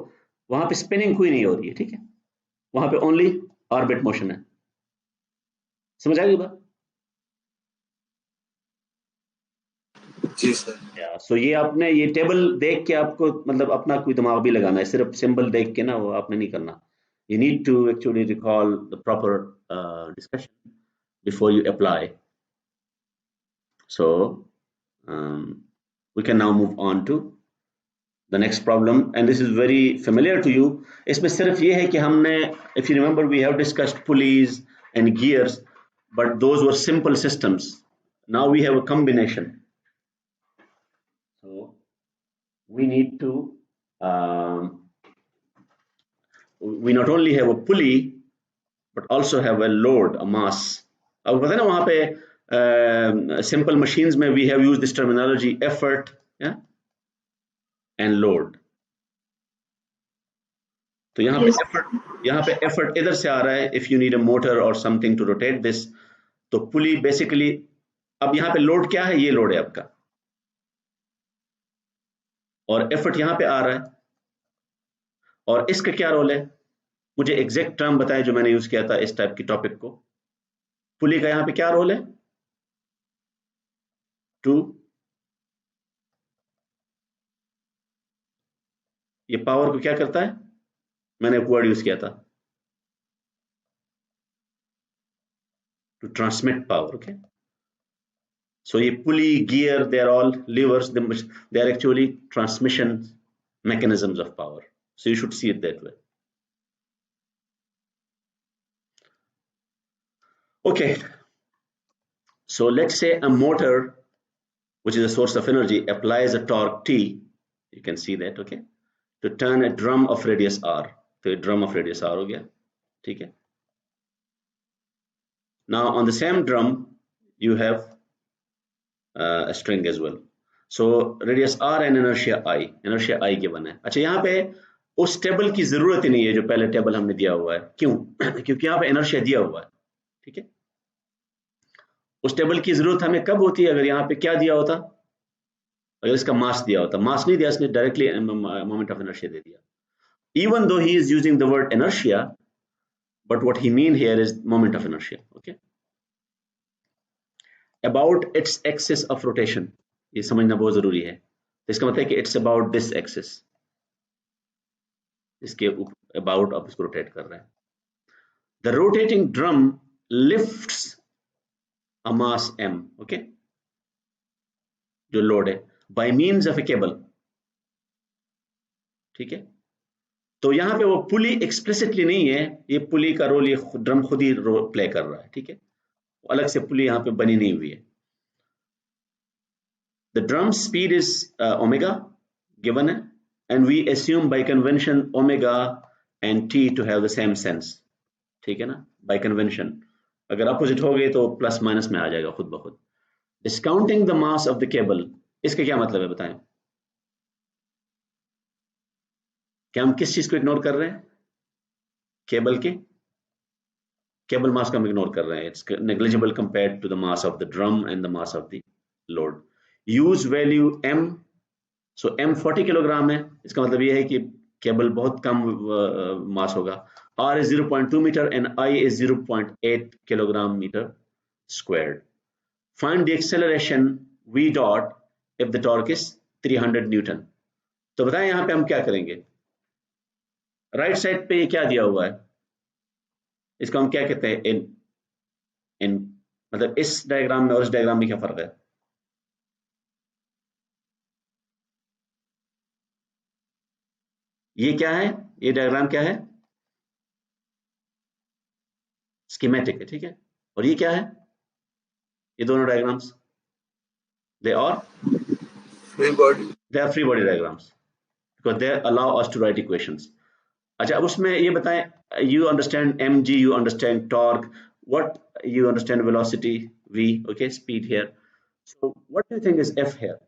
वहां पे स्पिनिंग कोई नहीं हो रही है, ठीक है, वहां पे ओनली ऑर्बिट मोशन है। समझ आ गई बात? जी सर। सो ये आपने ये टेबल देख के आपको मतलब अपना कोई दिमाग भी लगाना है, सिर्फ सिंबल देख के ना वो आपने नहीं करना। You need to actually recall the proper discussion before you apply. So we can now move on to the next problem, and this is very familiar to you. इसमें सिर्फ ये है कि हमने, if you remember, we have discussed pulleys and gears, but those were simple systems. Now we have a combination. So we need to we not only have a pulley but also have a load, a mass. अब पता है ना वहां पे simple machines में we have used this terminology effort, yeah, and load. तो यहाँ Yes. पे effort इधर से आ रहा है, if you need a motor or something to rotate this. तो pulley basically, अब यहाँ पे load क्या है? ये load है आपका, और effort यहाँ पे आ रहा है, और इसका क्या रोल है? मुझे एग्जैक्ट टर्म बताएं जो मैंने यूज किया था इस टाइप की टॉपिक को। पुली का यहाँ पे क्या रोल है? टू, ये पावर को क्या करता है? मैंने एक वर्ड यूज किया था, to transmit power. Okay, so ये pulley, gear, they are all levers, they are actually transmission mechanisms of power. So you should see it that way. Okay, so let's say a motor, which is a source of energy, applies a torque T. You can see that, okay, to turn a drum of radius r. तो drum of radius r हो गया, ठीक है। Now on the same drum you have a string as well. So radius r and inertia I given है। अच्छा, यहाँ पे उस टेबल की जरूरत ही नहीं है जो पहले टेबल हमने दिया हुआ है। क्यों? क्योंकि यहाँ पे इनर्शिया दिया हुआ है, ठीक है। उस टेबल की जरूरत हमें कब होती है? अगर यहाँ पे क्या दिया होता? अगर इसका मास दिया होता। मास नहीं दिया, इसने डायरेक्टली मोमेंट ऑफ इनर्शिया दे दिया। Even though he is using the word inertia, but what he mean here is moment of inertia. Okay, about its axis of rotation, ये समझना बहुत जरूरी है। तो इसका मतलब है कि it's about this axis, इसके about आप इसको रोटेट कर रहे हैं। The rotating drum lifts a mass m, okay, जो लोड है, by means of a cable, ठीक है। तो यहाँ पे वो पुली एक्सप्लिसिटली नहीं है, ये पुली का रोल ये ड्रम खुद ही प्ले कर रहा है, ठीक है, अलग से पुली यहाँ पे बनी नहीं हुई है। The drum speed is omega given है, and we assume by convention omega and t to have the same sense, ठीक है ना, by convention। अगर अपोजिट हो गए तो प्लस माइनस में आ जाएगा खुद ब खुद। Discounting the mass of the cable, इसका क्या मतलब है बताएं? क्या हम किस चीज को इग्नोर कर रहे हैं? केबल के, केबल मास को हम इग्नोर कर रहे हैं। It's negligible compared to the mass of the drum and the mass of the load. Use value m, so m 40 kilogram है, इसका मतलब ये है कि केबल बहुत कम मास होगा। r is 0.2 metre and I is 0.8 kilogram metre squared. Find the acceleration v dot if the torque is 300 newton. तो बताएं यहां पे हम क्या करेंगे? राइट साइड पे ये क्या दिया हुआ है? इसको हम क्या कहते हैं? इन मतलब इस डायग्राम में और इस डायग्राम में क्या फर्क है? ये क्या है? ये डायग्राम क्या है? स्कीमेटिक है, ठीक है। और ये क्या है? ये दोनों diagrams they are free body. Free body diagrams because they allow us to write equations. अच्छा, अब उसमें ये बताएं, you understand mg, you understand torque, what you understand velocity v, okay, speed here. So what do you think is f here?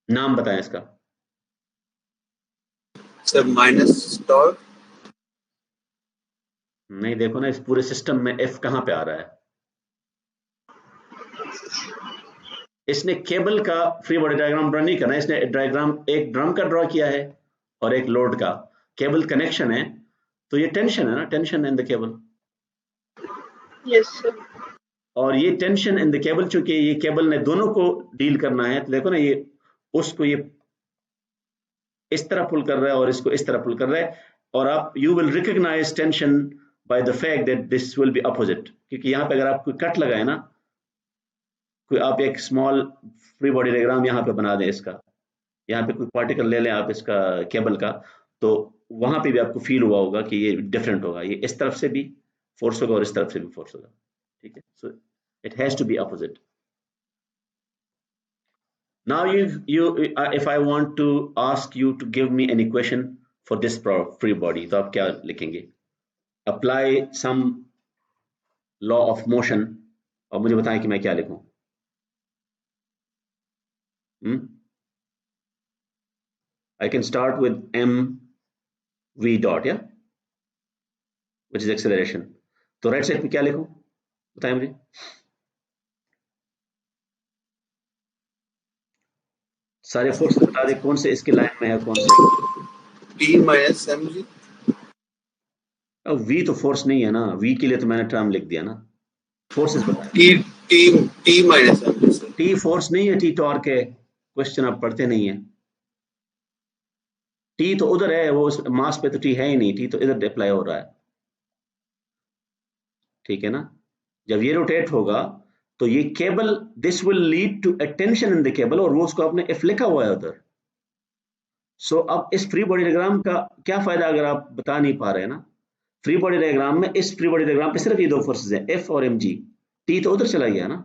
नाम बताएं इसका। Sir, minus torque. नहीं, देखो ना, इस पूरे सिस्टम में f कहाँ पे आ रहा है? इसने केबल का फ्री बॉडी डायग्राम ड्रॉ नहीं करना, इसने डायग्राम एक ड्रम का ड्रॉ किया है और एक लोड का। केबल कनेक्शन है, तो ये टेंशन है ना, tension in the cable. Yes, sir. और ये टेंशन इन द केबल, चूंकि ये केबल ने दोनों को डील करना है, तो देखो ना, ये उसको ये इस तरह पुल कर रहा है और इसको इस तरह पुल कर रहा है। और आप you will recognise tension by the fact that this will be opposite, क्योंकि यहाँ पे अगर आप कोई कट लगाए ना, कोई आप एक स्मॉल फ्री बॉडी डायग्राम यहाँ पे बना दें इसका, यहाँ पे कोई पार्टिकल ले लें आप इसका केबल का, तो वहां पे भी आपको फील हुआ होगा कि ये डिफरेंट होगा, ये इस तरफ से भी फोर्स होगा और इस तरफ से भी फोर्स होगा, ठीक है। So it has to be opposite. Now if I want to ask you to give me an equation for this free body, तो आप क्या लिखेंगे? Apply some law of motion और मुझे बताएं कि मैं क्या लिखूं। I can start with mv dot, yeah, which is acceleration. तो राइट साइड पे क्या लिखूं, बताएं मुझे। सारे फोर्स बता दे कौन से इसके लाइन में है, कौन से। T minus mg. अब v तो फोर्स नहीं है ना, v के लिए तो मैंने टर्म लिख दिया ना, फोर्सेस बताएं। T minus mg, sir. t force नहीं है, t टॉर्क है। क्वेश्चन आप पढ़ते नहीं है। t तो उधर है, वो मास पे तो t है ही नहीं, t तो इधर अप्लाई हो रहा है, ठीक है ना। जब ये रोटेट होगा तो ये cable, this will lead to a tension in the cable, और वो उसको आपने एफ लिखा हुआ है उधर। सो अब इस फ्री बॉडी डायग्राम का क्या फायदा अगर आप बता नहीं पा रहे हैं ना। फ्री बॉडी डायग्राम में, इस फ्री बॉडी डायग्राम पे सिर्फ ये दो फोर्सेस हैं, एफ और mg। टी तो उधर चला गया ना,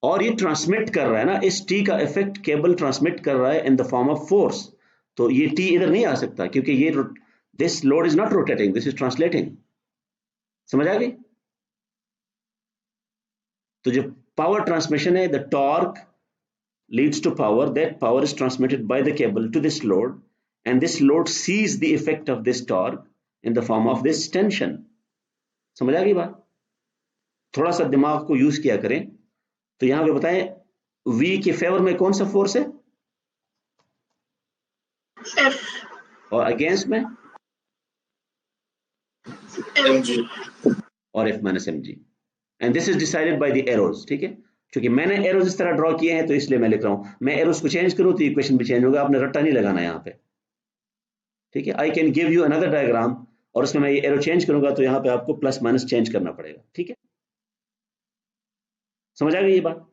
और ये ट्रांसमिट कर रहा है ना, इस टी का इफेक्ट केबल ट्रांसमिट कर रहा है in the form of force. तो ये टी इधर नहीं आ सकता, क्योंकि ये this load is not rotating, this is translating. समझ आ गई? तो जो पावर ट्रांसमिशन है, the torque leads to power, that power is transmitted by the cable to this load, and this load sees the effect of this torque in the form of this tension. समझ आ गई बात? थोड़ा सा दिमाग को use किया करें। तो यहां पे बताएं, V के फेवर में कौन सा फोर्स है, F. और अगेंस्ट में mg. और F minus mg, and this is decided by the arrows, ठीक है। क्योंकि मैंने एरोज इस तरह ड्रॉ किए हैं तो इसलिए मैं लिख रहा हूं। मैं एरोज को चेंज करूं तो इक्वेशन भी चेंज होगा, आपने रट्टा नहीं लगाना यहाँ पे, ठीक है। I can give you another diagram और उसमें मैं ये एरो चेंज करूंगा तो यहाँ पे आपको प्लस माइनस चेंज करना पड़ेगा, ठीक है। समझ आ गई ये बात?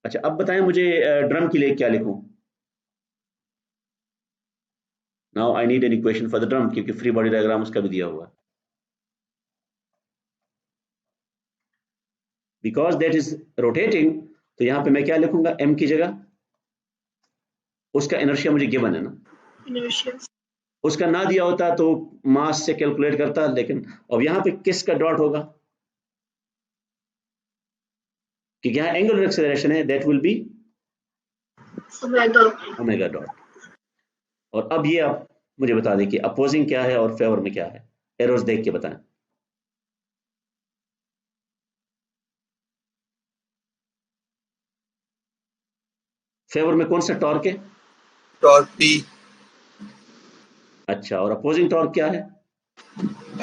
अच्छा, अब बताएं मुझे ड्रम के लिए क्या लिखूं। Now I need an equation for the drum, क्योंकि फ्री बॉडी डायग्राम उसका भी दिया हुआ है। बिकॉज दैट इज रोटेटिंग, तो यहाँ पे मैं क्या लिखूंगा, m की जगह, उसका इनर्शिया मुझे गिवन है ना, Inertia. उसका ना दिया होता तो मास से कैलकुलेट करता, लेकिन अब यहाँ पे किसका डॉट होगा, क्योंकि यहाँ एंगुलर एक्सेलरेशन है, that will be Omega. Omega dot. और अब ये आप मुझे बता दें कि अपोजिंग क्या है और फेवर में क्या है, एरोज देख के बताएं। फेवर में कौन सा टॉर्क है, Torque T. अच्छा, और अपोजिंग टॉर्क क्या है,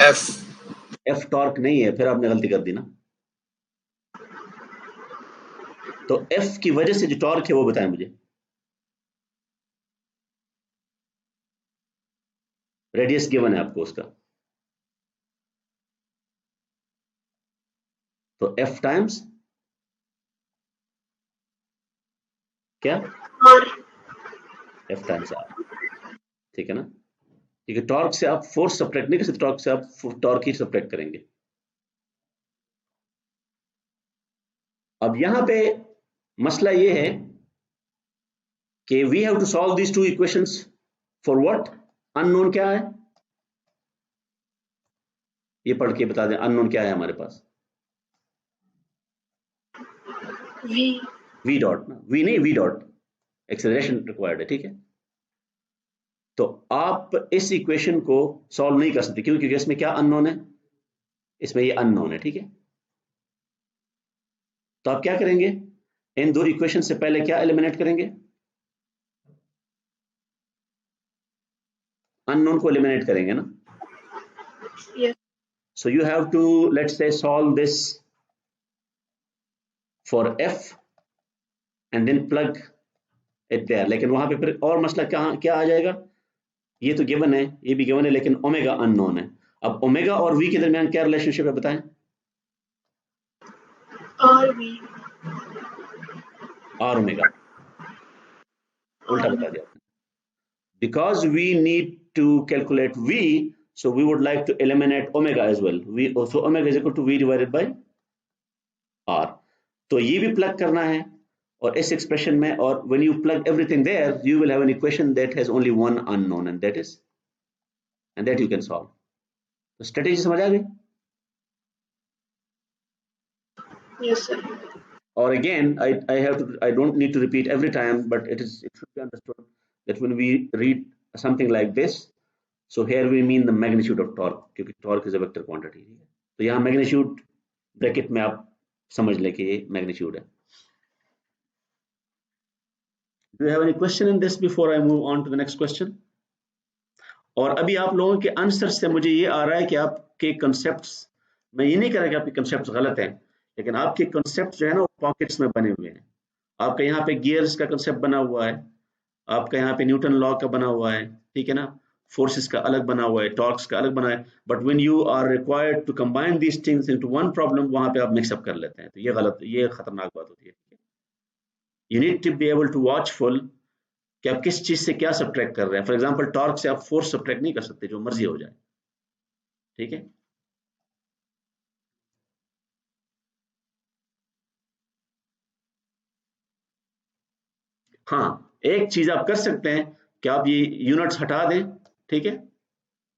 F. एफ टॉर्क नहीं है, फिर आपने गलती कर दी ना। तो F की वजह से जो टॉर्क है वो बताएं मुझे। रेडियस गिवन है आपको उसका, तो F टाइम्स क्या, और F टाइम्स R, ठीक है ना। ठीक है, टॉर्क से आप फोर्स सब्ट्रैक्ट नहीं कर सकते, टॉर्क से आप टॉर्क ही सब्ट्रैक्ट करेंगे। अब यहां पे मसला ये है कि we have to solve these two equations for what, unknown क्या है, ये पढ़ के बता दें, अननोन क्या है हमारे पास, V वी डॉट ना, वी नहीं, वी डॉट एक्सेलरेशन रिक्वायर्ड है, ठीक है। तो आप इस इक्वेशन को सॉल्व नहीं कर सकते, क्योंकि इसमें क्या अननोन है, इसमें ये अननोन है, ठीक है। तो आप क्या करेंगे, इन दो इक्वेशन से पहले क्या एलिमिनेट करेंगे, अननोन को एलिमिनेट करेंगे ना। yes So you have to, let's say, solve this for F and then plug it there. लेकिन वहां पे फिर और मसला क्या आ जाएगा, ये तो गिवन है, ये भी गिवन है, लेकिन ओमेगा अननोन है। अब ओमेगा और वी के दरमियान क्या रिलेशनशिप है बताएं, और V आर ओमेगा, उल्टा बता दिया आपने। Because we need to calculate V, so we would like to eliminate omega as well. So omega is equal to V divided by R. तो ये भी प्लग करना है और इस एक्सप्रेशन में, और when you plug everything there, you will have an equation that has only one unknown, and that you can solve. तो strategy समझ आ गई? yes sir Or again, I don't need to repeat every time, but it should be understood that when we read something like this, so here we mean the magnitude of torque, क्योंकि torque is a vector quantity, ठीक है। तो यहाँ magnitude bracket में आप समझ लें कि ये magnitude है। Do you have any question in this before I move on to the next question? और अभी आप लोगों के आंसर से मुझे ये आ रहा है कि आपके concepts, मैं ये नहीं कह रहा कि आपके concepts गलत हैं, लेकिन आपके concepts जो है ना वो पॉकेट्स में बने हुए हैं। आपका यहाँ पे गियर्स का कंसेप्ट बना हुआ है, आपका यहाँ पे न्यूटन लॉ का बना हुआ है, ठीक है ना, फोर्सेस का अलग बना हुआ है, टॉर्क्स का अलग बना है, but when you are required to combine these things into one problem, वहां पे आप मिक्सअप कर लेते हैं। तो ये गलत, ये खतरनाक बात होती है। You need to be able to watchful कि आप किस चीज से क्या सब्ट्रैक्ट कर रहे हैं। फॉर एग्जाम्पल टॉर्क से आप फोर्स सब्ट्रैक्ट नहीं कर सकते, जो मर्जी हो जाए, ठीक है। हाँ, एक चीज आप कर सकते हैं कि आप ये यूनिट्स हटा दें, ठीक है।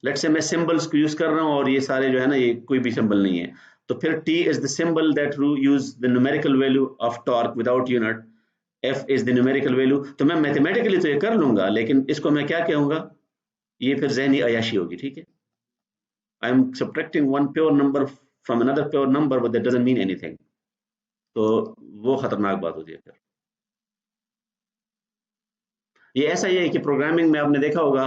लेट्स से मैं सिंबल्स को यूज कर रहा हूं और ये सारे जो है ना, ये कोई भी सिंबल नहीं है, तो फिर T is the symbol that use the numerical value of torque without unit, F is the numerical value. तो मैं मैथमेटिकली तो ये कर लूंगा, लेकिन इसको मैं क्या कहूंगा, ये फिर जहनी अयाशी होगी, ठीक है। I am subtracting one pure number from another pure number, but that doesn't mean anything. तो वो खतरनाक बात होती है फिर। ये ऐसा ही है कि प्रोग्रामिंग में आपने देखा होगा,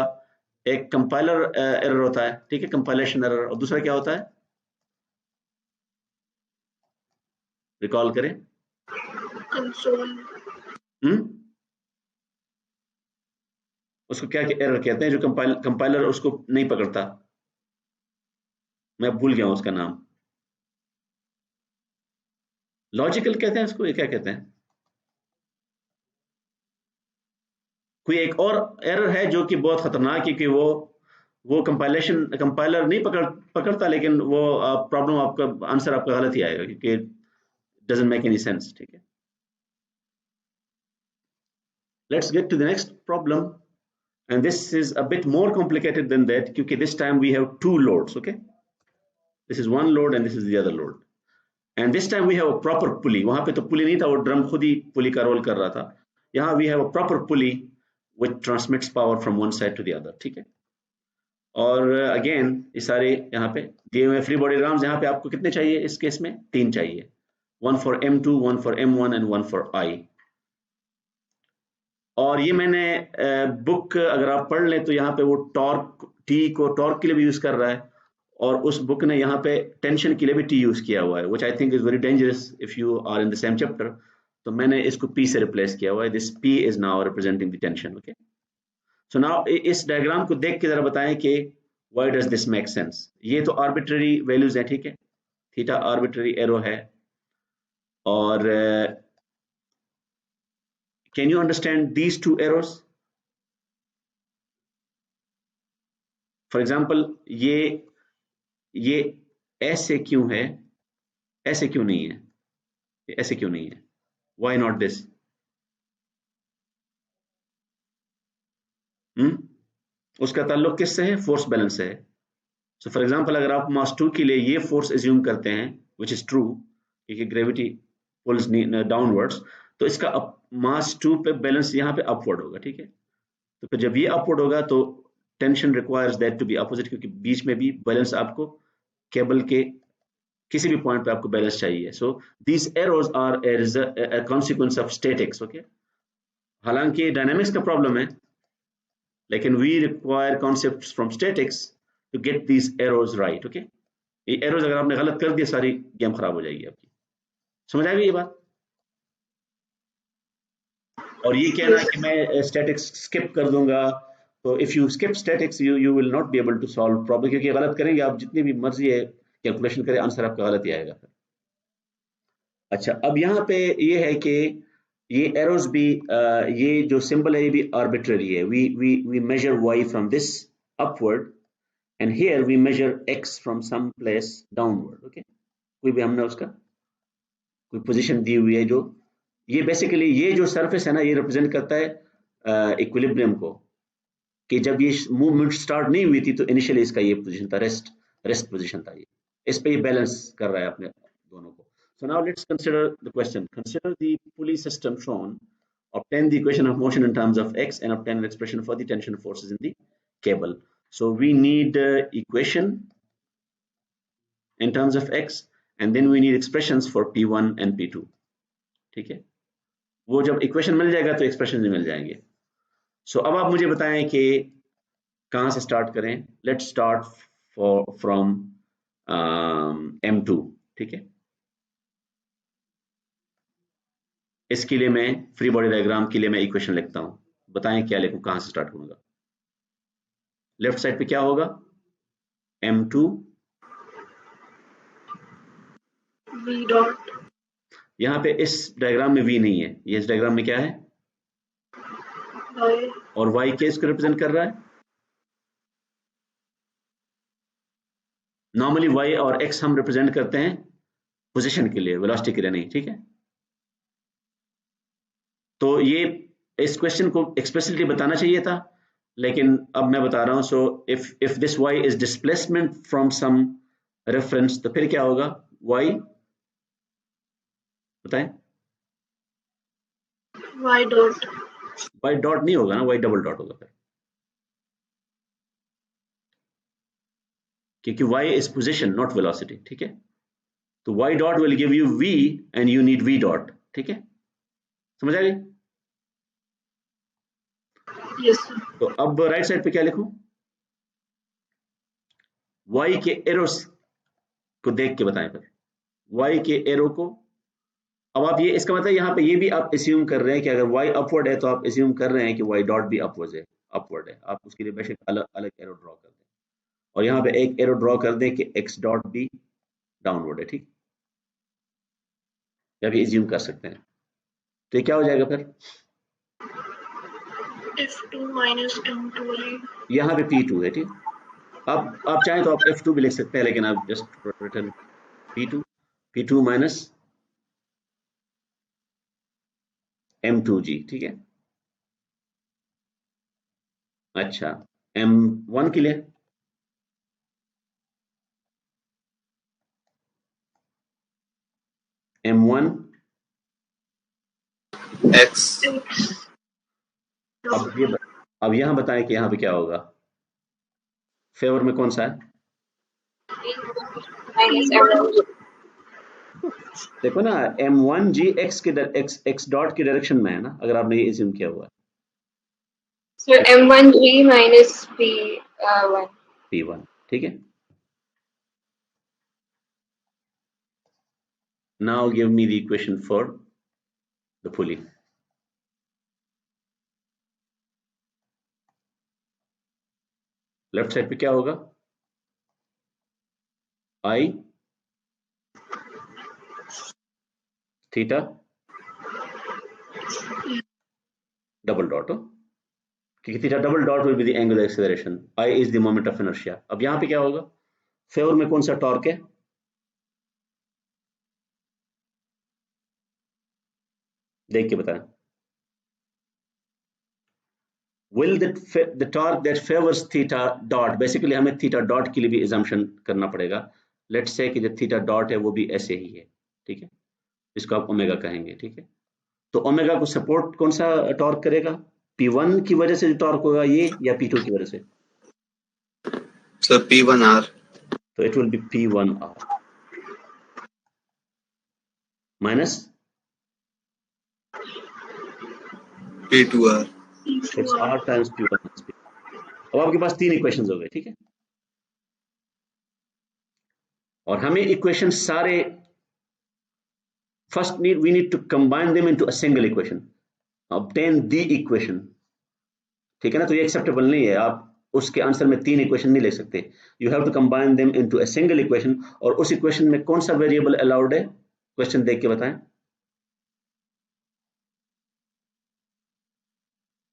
एक कंपाइलर एरर होता है, ठीक है, कंपाइलेशन एरर, और दूसरा क्या होता है, रिकॉल करें, कंसोल उसको क्या एरर कहते हैं, जो कंपाइलर उसको नहीं पकड़ता, मैं भूल गया हूं उसका नाम, लॉजिकल कहते हैं उसको, ये क्या कहते हैं, कोई एक और एरर है जो कि बहुत खतरनाक है, कि वो कंपाइलर नहीं पकड़ता, लेकिन वो प्रॉब्लम आपका आंसर आपका गलत ही आएगा, क्योंकि डजंट मेक एनी सेंस, ठीक है। Let's get to the next problem, and this is a bit more complicated than that, क्योंकि this time we have two loads, okay, this is one load and this is the other load, and this time we have a proper pulley. वहां पे तो पुली नहीं था, वो drum खुद ही पुली का role कर रहा था। यहाँ we have a proper pulley which transmits power from one side to the other, ठीक है। और अगेन ये सारे यहाँ पे दिए हुए फ्री बॉडी डायग्राम्स, यहाँ पे आपको कितने चाहिए इस केस में, 3 चाहिए, 1 for M2, 1 for M1 and 1 for I। और ये मैंने बुक अगर आप पढ़ लें तो यहाँ पे वो टॉर्क, T को टॉर्क के लिए भी यूज कर रहा है, और उस बुक ने यहाँ पे टेंशन के लिए भी T यूज किया हुआ है, which I think is very dangerous if you are in the same chapter। तो मैंने इसको P से रिप्लेस किया हुआ है, this P is now representing the tension. Okay, so now इस डायग्राम को देख के जरा बताएं कि why does this make sense. ये तो आर्बिट्ररी वैल्यूज है, ठीक है, थीटा आर्बिट्ररी एरो है, और can you understand these two arrows? For example ये ऐसे क्यों है, ऐसे क्यों नहीं है, ऐसे क्यों नहीं है, व्हाई नॉट दिस? उसका ताल्लुक किससे है? फोर्स बैलेंस से है। सो फॉर एग्जाम्पल अगर आप मास 2 के लिए ये फोर्स एज्यूम करते हैं, विच इज ट्रू, क्योंकि ग्रेविटी पुल्स डाउनवर्ड्स, तो इसका मास 2 पे बैलेंस यहाँ पे अपवर्ड होगा, ठीक है। तो फिर जब ये अपवर्ड होगा तो tension requires that to be opposite, क्योंकि बीच में भी बैलेंस आपको केबल के किसी भी पॉइंट पे आपको बैलेंस चाहिए। So these arrows are a consequence of statics. Okay, हालांकि डायनामिक्स का प्रॉब्लम है, लेकिन we require concepts from statics to get these arrows right. Okay, ये arrows अगर आपने गलत कर दिए सारी गेम खराब हो जाएगी आपकी। समझ आ गई ये बात? और ये कहना कि मैं स्टैटिक्स स्किप कर दूंगा, तो if you skip statics you will not be able to solve problem, क्योंकि गलत करेंगे आप, जितनी भी मर्जी है कैलकुलेशन करें, आंसर आपका गलत ही आएगा फिर। अच्छा, अब यहाँ पे ये है कि ये एरोज भी ये जो सिंबल है ये भी आर्बिट्ररी है। We measure y from this upward and here we measure x from some place downward. Okay, कोई भी हमने उसका कोई पोजीशन दी हुई है, जो ये बेसिकली ये जो सरफेस है ना, ये रिप्रेजेंट करता है इक्विलिब्रियम को, कि जब ये मूवमेंट स्टार्ट नहीं हुई थी तो इनिशियली इसका ये पोजीशन था, रेस्ट पोजीशन था, ये इस पे ये बैलेंस कर रहा है अपने दोनों को। So now let's consider the question. Consider the pulley system shown. Obtain the equation of motion in terms of x and obtain an expression for the tension forces in the cable. So we need equation in terms of x, and then we need expressions for P1 and P2. ठीक है, वो जब equation मिल जाएगा तो expression मिल जाएंगे। सो अब आप मुझे बताएं कि कहाँ से स्टार्ट करें। Let's start from M2। ठीक है, इसके लिए मैं फ्री बॉडी डायग्राम के लिए मैं इक्वेशन लिखता हूं, बताएं क्या लिखूं, कहां से स्टार्ट करूंगा। लेफ्ट साइड पे क्या होगा, M2 V dot, यहां पे इस डायग्राम में V नहीं है, ये इस डायग्राम में क्या है, Y, और Y के इसको रिप्रेजेंट कर रहा है। नॉर्मली Y और X हम रिप्रेजेंट करते हैं पोजीशन के लिए, वेलोसिटी के लिए नहीं। ठीक है, तो ये इस क्वेश्चन को एक्सप्रेसिटली बताना चाहिए था, लेकिन अब मैं बता रहा हूं। So if this y is displacement from some reference, तो फिर क्या होगा, y बताएं। Y dot, y डॉट नहीं होगा ना, y डबल डॉट होगा फिर, क्योंकि y is position not velocity. ठीक है, तो y dot will give you v and you need v dot. ठीक है, समझ आ गई? yes sir. तो अब राइट साइड पे क्या लिखूं, y के एरोस को देख के बताएं फिर, y के एरो को। अब आप ये, इसका मतलब यहाँ पे ये भी आप एज्यूम कर रहे हैं कि अगर y अपवर्ड है तो आप एज्यूम कर रहे हैं कि y डॉट भी अपवर्ड है। आप उसके लिए बेशक अलग अलग एरो ड्रॉ कर दें, और यहाँ पे एक एरो ड्रॉ कर दें कि x डॉट भी डाउनवर्ड है। ठीक, या भी एज्यूम कर सकते हैं। तो ये क्या हो जाएगा फिर, F2 minus M2Y, यहाँ पे P2 है। ठीक, अब आप चाहें तो आप F2 भी लिख सकते हैं, लेकिन आप just return P2 minus M2G। ठीक है, अच्छा M1 के लिए M1 X. X, अब यहाँ बताएं कि यहाँ पे क्या होगा, फेवर में कौन सा है। देखो ना, M1G x डॉट की डायरेक्शन में है ना, अगर आपने ये एज्यूम किया हुआ है। So M1G minus P1. P1, ठीक है। Now give me the equation for the pulley. Left side पे क्या होगा? आई थीटा डबल डॉट, क्योंकि theta double dot will be the angular acceleration, I is the moment of inertia. अब यहां पे क्या होगा? फेवर में कौन सा टॉर्क है? देख के बताएं। Will the torque that favors theta dot, basically हमें थीटा डॉट के लिए भी assumption करना पड़ेगा। लेट्स से कि जो थीटा डॉट है वो भी ऐसे ही है, ठीक है, इसको आप ओमेगा कहेंगे, ठीक है। तो ओमेगा को सपोर्ट कौन सा टॉर्क करेगा? P1 की वजह से जो टॉर्क होगा ये, या P2 की वजह से? Sir P1R। तो it will be P1R minus P2R। It's R times P1 minus P2। अब आपके पास तीन इक्वेशंस हो गए, ठीक है। और हमें इक्वेशन सारे first we need to combine them into a single equation, obtain the equation, ठीक है ना। तो ये एक्सेप्टेबल नहीं है, आप उसके आंसर में तीन इक्वेशन नहीं ले सकते। You have to combine them into a single equation. और उस इक्वेशन में कौन सा वेरिएबल अलाउड है? क्वेश्चन देख के बताएं।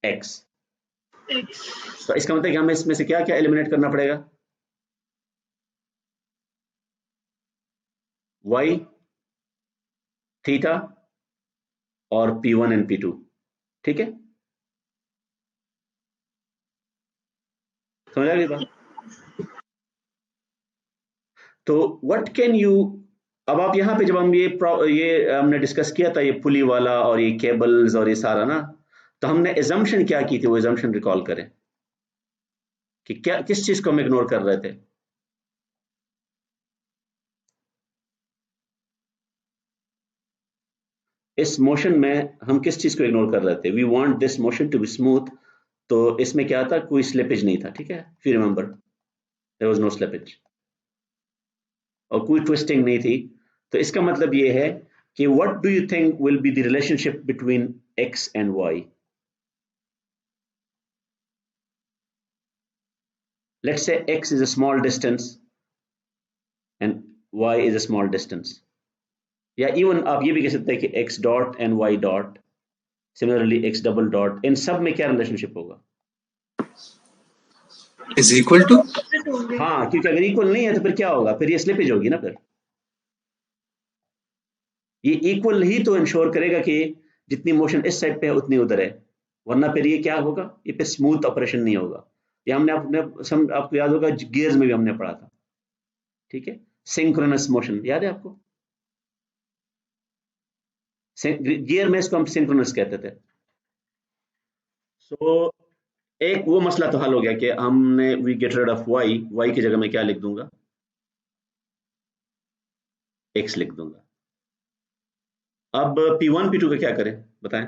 x। तो इसका मतलब कि हमें इसमें से क्या क्या एलिमिनेट करना पड़ेगा? y, थीटा और p1 एंड p2, ठीक है। समझ आ गई बात? तो व्हाट कैन यू, अब आप यहाँ पे जब हम ये हमने डिस्कस किया था, ये पुली वाला और ये केबल्स और ये सारा ना, तो हमने एजम्पशन क्या की थी? वो एजम्पशन रिकॉल करें कि क्या, किस चीज को हम इग्नोर कर रहे थे? इस मोशन में हम किस चीज को इग्नोर कर रहे थे? We want this motion to be smooth. तो इसमें क्या था? कोई स्लिपेज नहीं था, ठीक है। If you remember, there was no slippage और कोई ट्विस्टिंग नहीं थी। तो इसका मतलब ये है कि what do you think will be the relationship between x and y? Let's say x is a small distance and y is a small distance. या इवन आप ये भी कह सकते हैं कि x dot and y dot, similarly x double dot, इन सब में क्या रिलेशनशिप होगा? Is equal to. हाँ, क्योंकि अगर इक्वल नहीं है तो फिर क्या होगा? फिर ये स्लिपेज होगी ना। फिर ये इक्वल ही तो इंश्योर करेगा कि जितनी मोशन इस साइड पे है उतनी उधर है, वरना फिर ये क्या होगा? ये पे स्मूथ ऑपरेशन नहीं होगा। ये हमने आपको याद होगा गियर्स में भी हमने पढ़ा था, ठीक है। सिंक्रोनस मोशन याद है आपको? गियर में इसको हम सिंक्रोनस कहते थे। सो एक वो मसला तो हल हो गया कि हमने we get rid of y की जगह में क्या लिख दूंगा? x लिख दूंगा। अब p1 p2 का क्या करें बताएं?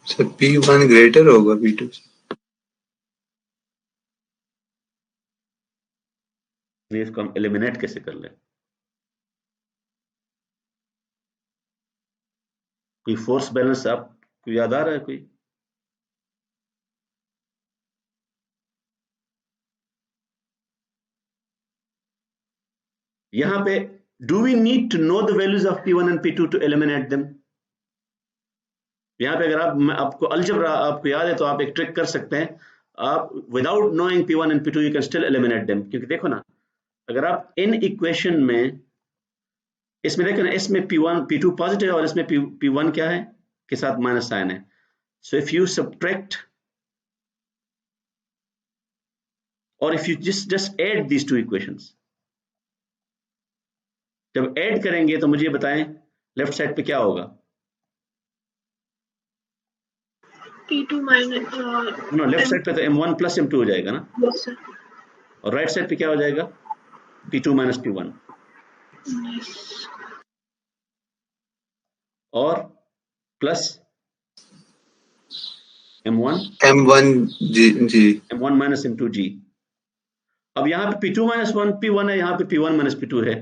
सर P1 ग्रेटर होगा P2 से। इसको हम एलिमिनेट कैसे कर लें? कोई फोर्स बैलेंस आपको याद आ रहा है कोई? यहां पे do we need to know the values of P1 and P2 to eliminate them? यहाँ पे अगर आपको अलजेब्रा आपको याद है तो आप एक ट्रिक कर सकते हैं। आप without knowing P1 and P2 you can still eliminate them. क्योंकि देखो ना, अगर आप इन इक्वेशन में, इसमें देखो ना, इसमें P1 P2 पॉजिटिव है और इसमें P1 क्या है के साथ माइनस साइन है। सो इफ यू सब्ट्रैक्ट और if you just add these two equations, जब ऐड करेंगे तो मुझे बताएं लेफ्ट साइड पे क्या होगा? P2 minus no, left side पे तो M1 प्लस M2 हो जाएगा ना, yes sir. और राइट साइड पे क्या हो जाएगा? P2 minus P1 Yes. और प्लस m1 m1 जी m1 minus m2g। अब यहाँ पे p2 minus 1 p1 है, यहाँ पे p1 minus p2 है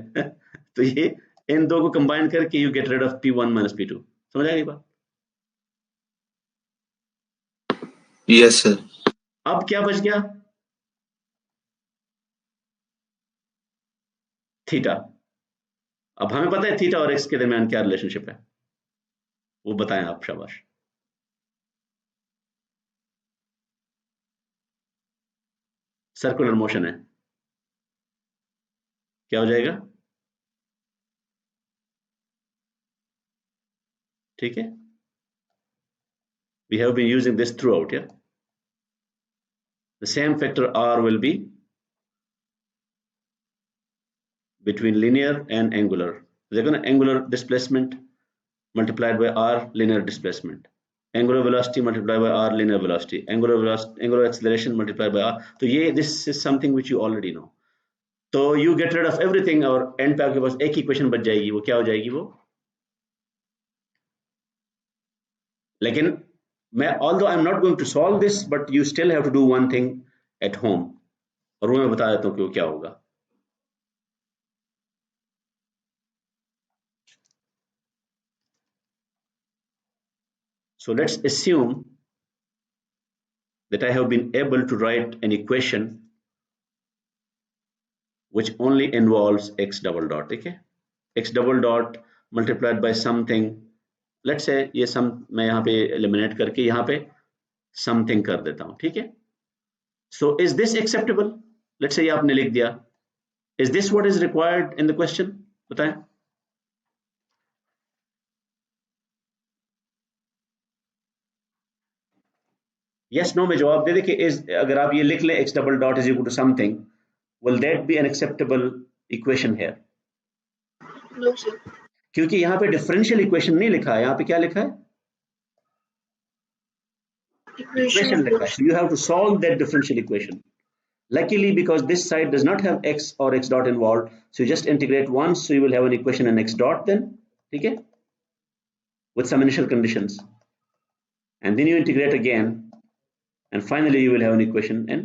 तो ये इन दो को कंबाइन करके you get rid of p1 minus p2। समझ आ गई बात? Yes sir. अब क्या बच गया? थीटा। अब हमें पता है थीटा और एक्स के दरमियान क्या रिलेशनशिप है, वो बताएं आप, शाबाश। सर्कुलर मोशन है, क्या हो जाएगा? ठीक है, we have been using this throughout, yeah? The same factor r will be between linear and angular। देखो ना, angular displacement multiplied by r linear displacement, angular velocity multiplied by r linear velocity, angular acceleration multiplied by r। तो ये this is something which you already know। तो you get rid of everything और end पे आपके पास एक ही question बच जाएगी, वो क्या हो जाएगी वो? लेकिन मैं although I'm not going to solve this, but you still have to do one thing at home, और वो मैं बता देता हूँ कि वो क्या होगा। So let's assume that I have been able to write an equation which only involves x double dot, ठीक है? x double dot multiplied by something, let's say ये sum मैं यहाँ पे eliminate करके यहाँ पे something कर देता हूँ, ठीक है? So is this acceptable? Let's say ये आपने लिख दिया, is this what is required in the question? बताएं। yes no में जवाब दे दे कि is, अगर आप ये लिख लें x double dot is equal to something, will that be an acceptable equation here? No, sir. क्योंकि यहाँ पे डिफरेंशियल इक्वेशन नहीं लिखा है, यहाँ पे क्या लिखा है? Equation Equation of लिखा है। So you have to solve that differential equation. Luckily, because this side does not have x or x dot involved, so you just integrate once, so you will have an equation in x dot then, ठीक है? With some initial conditions, and then you integrate again, and finally you will have an equation in.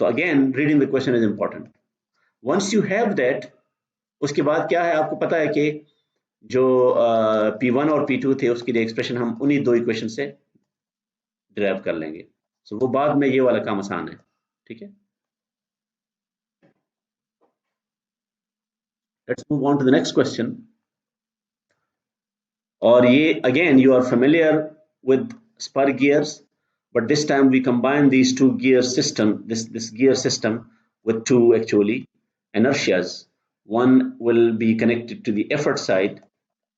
So again, reading the question is important. Once you have that, उसके बाद क्या है, आपको पता है कि जो P1 और P2 थे उसके लिए एक्सप्रेशन हम उन्हीं दो इक्वेशन से डिराइव कर लेंगे। सो वो बाद में ये वाला काम आसान है, ठीक है? Let's move on to the next question। और ये again you are familiar with spur gears, but this time we combine these two gear system, this gear system with two actually inertias। One will be connected to the effort side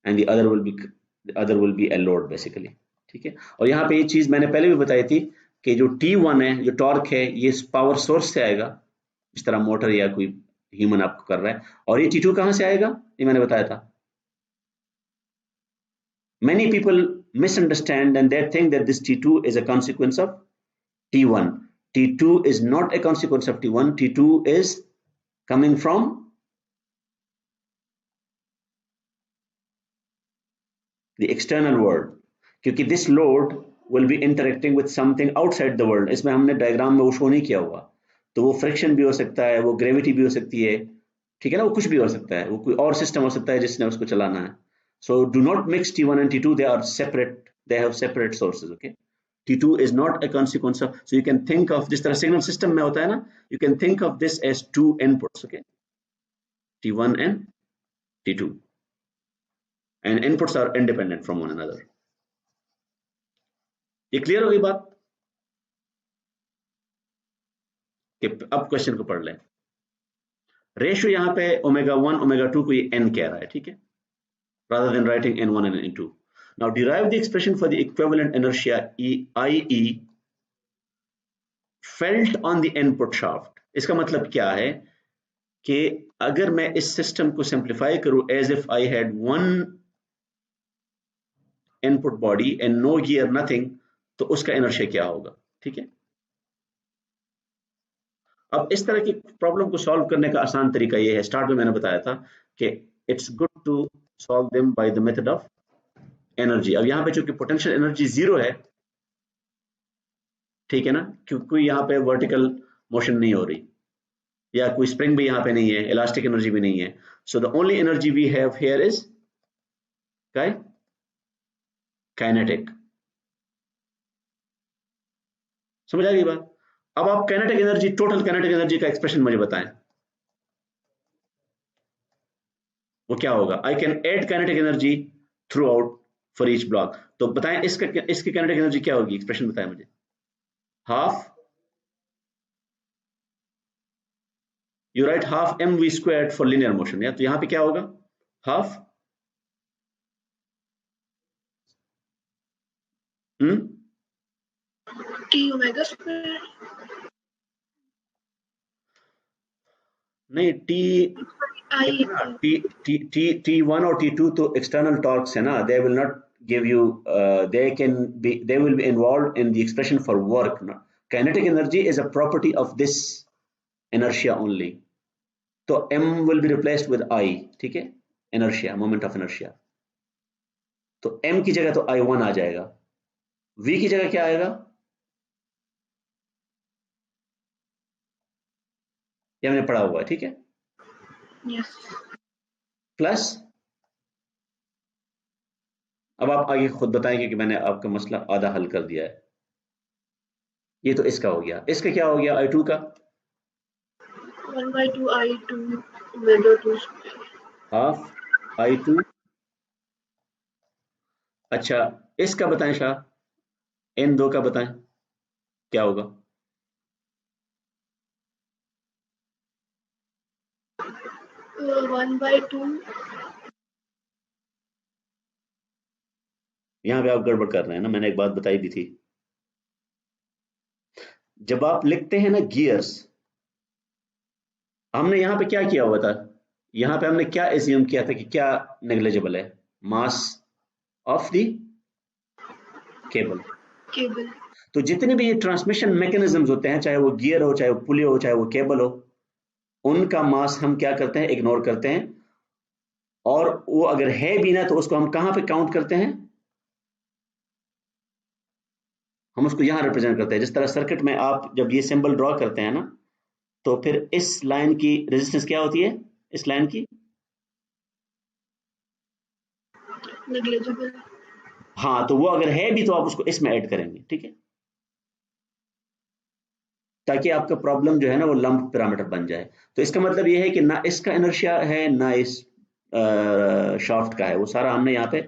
and the other will be a load basically, ठीक है? और यहाँ पे ये चीज मैंने पहले भी बताई थी कि जो T1 है, जो टॉर्क है, ये पावर सोर्स से आएगा, इस तरह मोटर या कोई ह्यूमन आपको कर रहा है, और ये T2 कहाँ से आएगा, ये मैंने बताया था। Many people misunderstand and they think that this T2 is a consequence of T1। T2 is not a consequence of T1, T2 is coming from the external world, क्योंकि this load will be interacting with something outside the world। इसमें हमने diagram में वो show नहीं किया हुआ, तो वो फ्रिक्शन भी हो सकता है, वो ग्रेविटी भी हो सकती है, ठीक है ना, वो कुछ भी हो सकता है, वो कोई और सिस्टम हो सकता है जिसने उसको चलाना है। So do not mix T1 and T2, they are separate, they have separate sources, okay? T2 is not a consequence of, so you can think of, जिस तरह सिग्नल सिस्टम में होता है ना, you can think of this as two inputs, okay? T1 and T2, and inputs are independent from one another। ये clear हो गई बात? कि अब क्वेश्चन को पढ़ लें। रेशियो यहाँ पे ω1 ω2 को ये n कह रहा है, ठीक है, rather than writing n1 and n2। Now derive the expression for the equivalent inertia IE felt on the input shaft। इसका मतलब क्या है कि अगर मैं इस सिस्टम को सिंप्लीफाई करूं as if I had one input body and no gear nothing, तो उसका inertia क्या होगा, ठीक है? अब इस तरह की प्रॉब्लम को सॉल्व करने का आसान तरीका ये है, स्टार्ट में मैंने बताया था कि it's good to solve them by the method of energy. अब यहाँ पे चूंकि पोटेंशियल एनर्जी 0 है, ठीक है ना, क्योंकि यहाँ पे वर्टिकल मोशन नहीं हो रही, या कोई स्प्रिंग भी यहाँ पे नहीं है, इलास्टिक एनर्जी भी नहीं है। So the only energy we have here is kinetic. समझ आ गई बात? अब आप kinetic energy, total kinetic energy का एक्सप्रेशन मुझे बताएं, वो क्या होगा? I can add kinetic energy throughout for each block. तो बताएं इसकी काइनेटिक एनर्जी क्या होगी? एक्सप्रेशन बताएं मुझे। Half, you right, half mv squared for linear motion, या तो यहां पे क्या होगा? Half T omega square. नहीं, I T1 और T2 तो एक्सटर्नल टॉर्क्स है ना, they will not give you, they will be involved in the expression for work. Kinetic energy is a property of this inertia only. तो m will be replaced with I, ठीक है, inertia, moment of inertia। तो m की जगह तो I1 आ जाएगा, v की जगह क्या आएगा? ये हमने पढ़ा हुआ है, ठीक है, yes. प्लस, अब आप आगे खुद बताएंगे कि मैंने आपका मसला आधा हल कर दिया है। ये तो इसका हो गया, इसका क्या हो गया? I2 का 1/2 I2 omega 2 square. Half I2। अच्छा, इसका बताएं शाह, n2 का बताएं क्या होगा? 1/2 यहां पे आप गड़बड़ कर रहे हैं ना, मैंने एक बात बताई भी थी। जब आप लिखते हैं ना गियर्स, हमने यहां पे क्या किया हुआ था? यहां पे हमने क्या एज्यूम किया था कि क्या नेग्लिजिबल है? मास ऑफ द केबल। cable. तो जितने भी ये ट्रांसमिशन मैकेनिज्म्स होते हैं, चाहे वो गियर हो, चाहे वो पुली हो, चाहे वो केबल हो, उनका मास हम क्या करते हैं? इग्नोर करते हैं। और वो अगर है भी ना, तो उसको हम कहां पे काउंट करते हैं? हम उसको यहां रिप्रेजेंट करते हैं। जिस तरह सर्किट में आप जब ये सिंबल ड्रॉ करते हैं ना, तो फिर इस लाइन की रेजिस्टेंस क्या होती है? इस लाइन की Negligible. हाँ, तो वो अगर है भी तो आप उसको इसमें ऐड करेंगे, ठीक है, ताकि आपका प्रॉब्लम जो है ना वो लंप पैरामीटर बन जाए। तो इसका मतलब ये है कि ना इसका इनर्शिया है ना इस शाफ्ट का है, वो सारा हमने यहाँ पे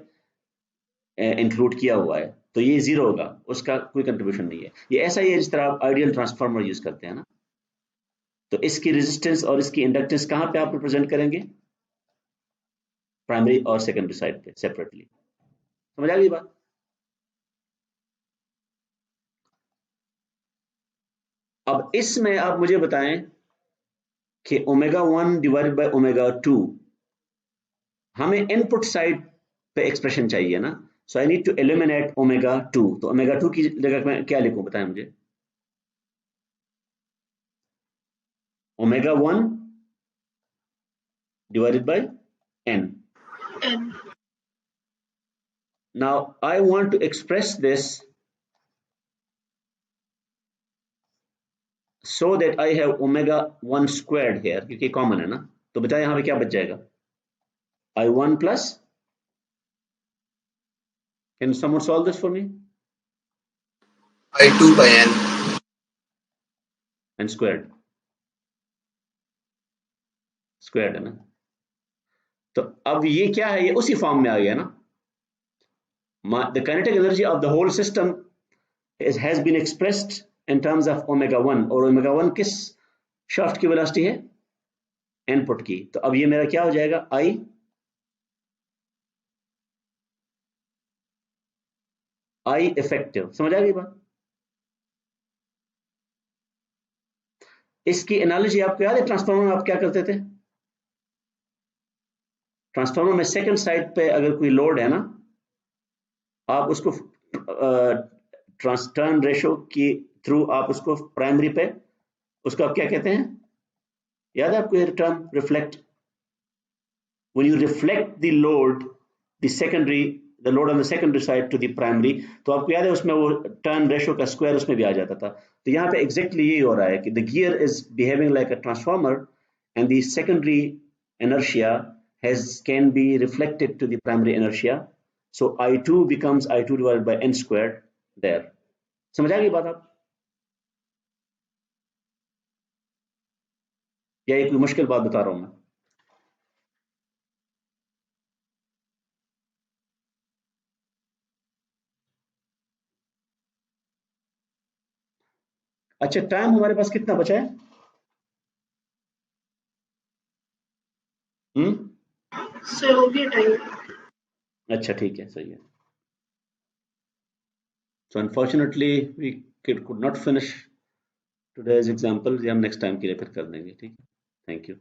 इंक्लूड किया हुआ है, तो ये 0 होगा, उसका कोई कंट्रीब्यूशन नहीं है। ये ऐसा ही है जिस तरह आप आइडियल ट्रांसफार्मर यूज करते हैं ना, तो इसकी रेजिस्टेंस और इसकी इंडक्टेंस कहाँ पे आप रिप्रेजेंट करेंगे? प्राइमरी और सेकेंडरी साइड पे सेपरेटली। समझ आ गई बात? अब इसमें आप मुझे बताएं कि ω1 डिवाइडेड बाय ω2, हमें इनपुट साइड पे एक्सप्रेशन चाहिए ना, सो आई नीड टू एलिमिनेट ω2। तो ω2 की जगह मैं क्या लिखूं? बताएं मुझे। ω1 divided by n. N. Now I want to express this so that I have ω1 squared here, क्योंकि कॉमन है ना, तो बताएं यहां पे क्या बच जाएगा? I1 plus, can someone solve this for me? I2 by n. n squared है ना। तो अब ये क्या है? ये उसी फॉर्म में आ गया ना। The kinetic energy of the whole system has been expressed in terms of ω1, और ω1 किस शाफ्ट की वेलोसिटी है? इनपुट की। तो अब ये मेरा क्या हो जाएगा? I effective. समझ आ गई बात? इसकी एनालॉजी आपको याद है? ट्रांसफार्मर में आप क्या करते थे? ट्रांसफार्मर में सेकंड साइड पे अगर कोई लोड है ना, आप उसको टर्न रेशो की थ्रू आप उसको प्राइमरी पे, उसको आप क्या कहते हैं? याद है आपको ये term? Reflect. When you reflect the load, the secondary the load on the secondary side to the primary. तो आपको याद है उसमें वो टर्न रेशो का स्क्वायर उसमें भी आ जाता था। तो यहाँ पे एग्जैक्टली यही हो रहा है कि the gear is behaving like a transformer and the secondary inertia can be reflected to the primary inertia, so I2 becomes I2 divided by n squared there। समझ आ गई बात आप, या ये कोई मुश्किल बात बता रहा हूं मैं? अच्छा, टाइम हमारे पास कितना बचा है? सर हो गया टाइम। अच्छा ठीक है, सही है। So unfortunately we could not finish today's example, ये हम नेक्स्ट टाइम के लिए फिर कर देंगे, ठीक है। Thank you.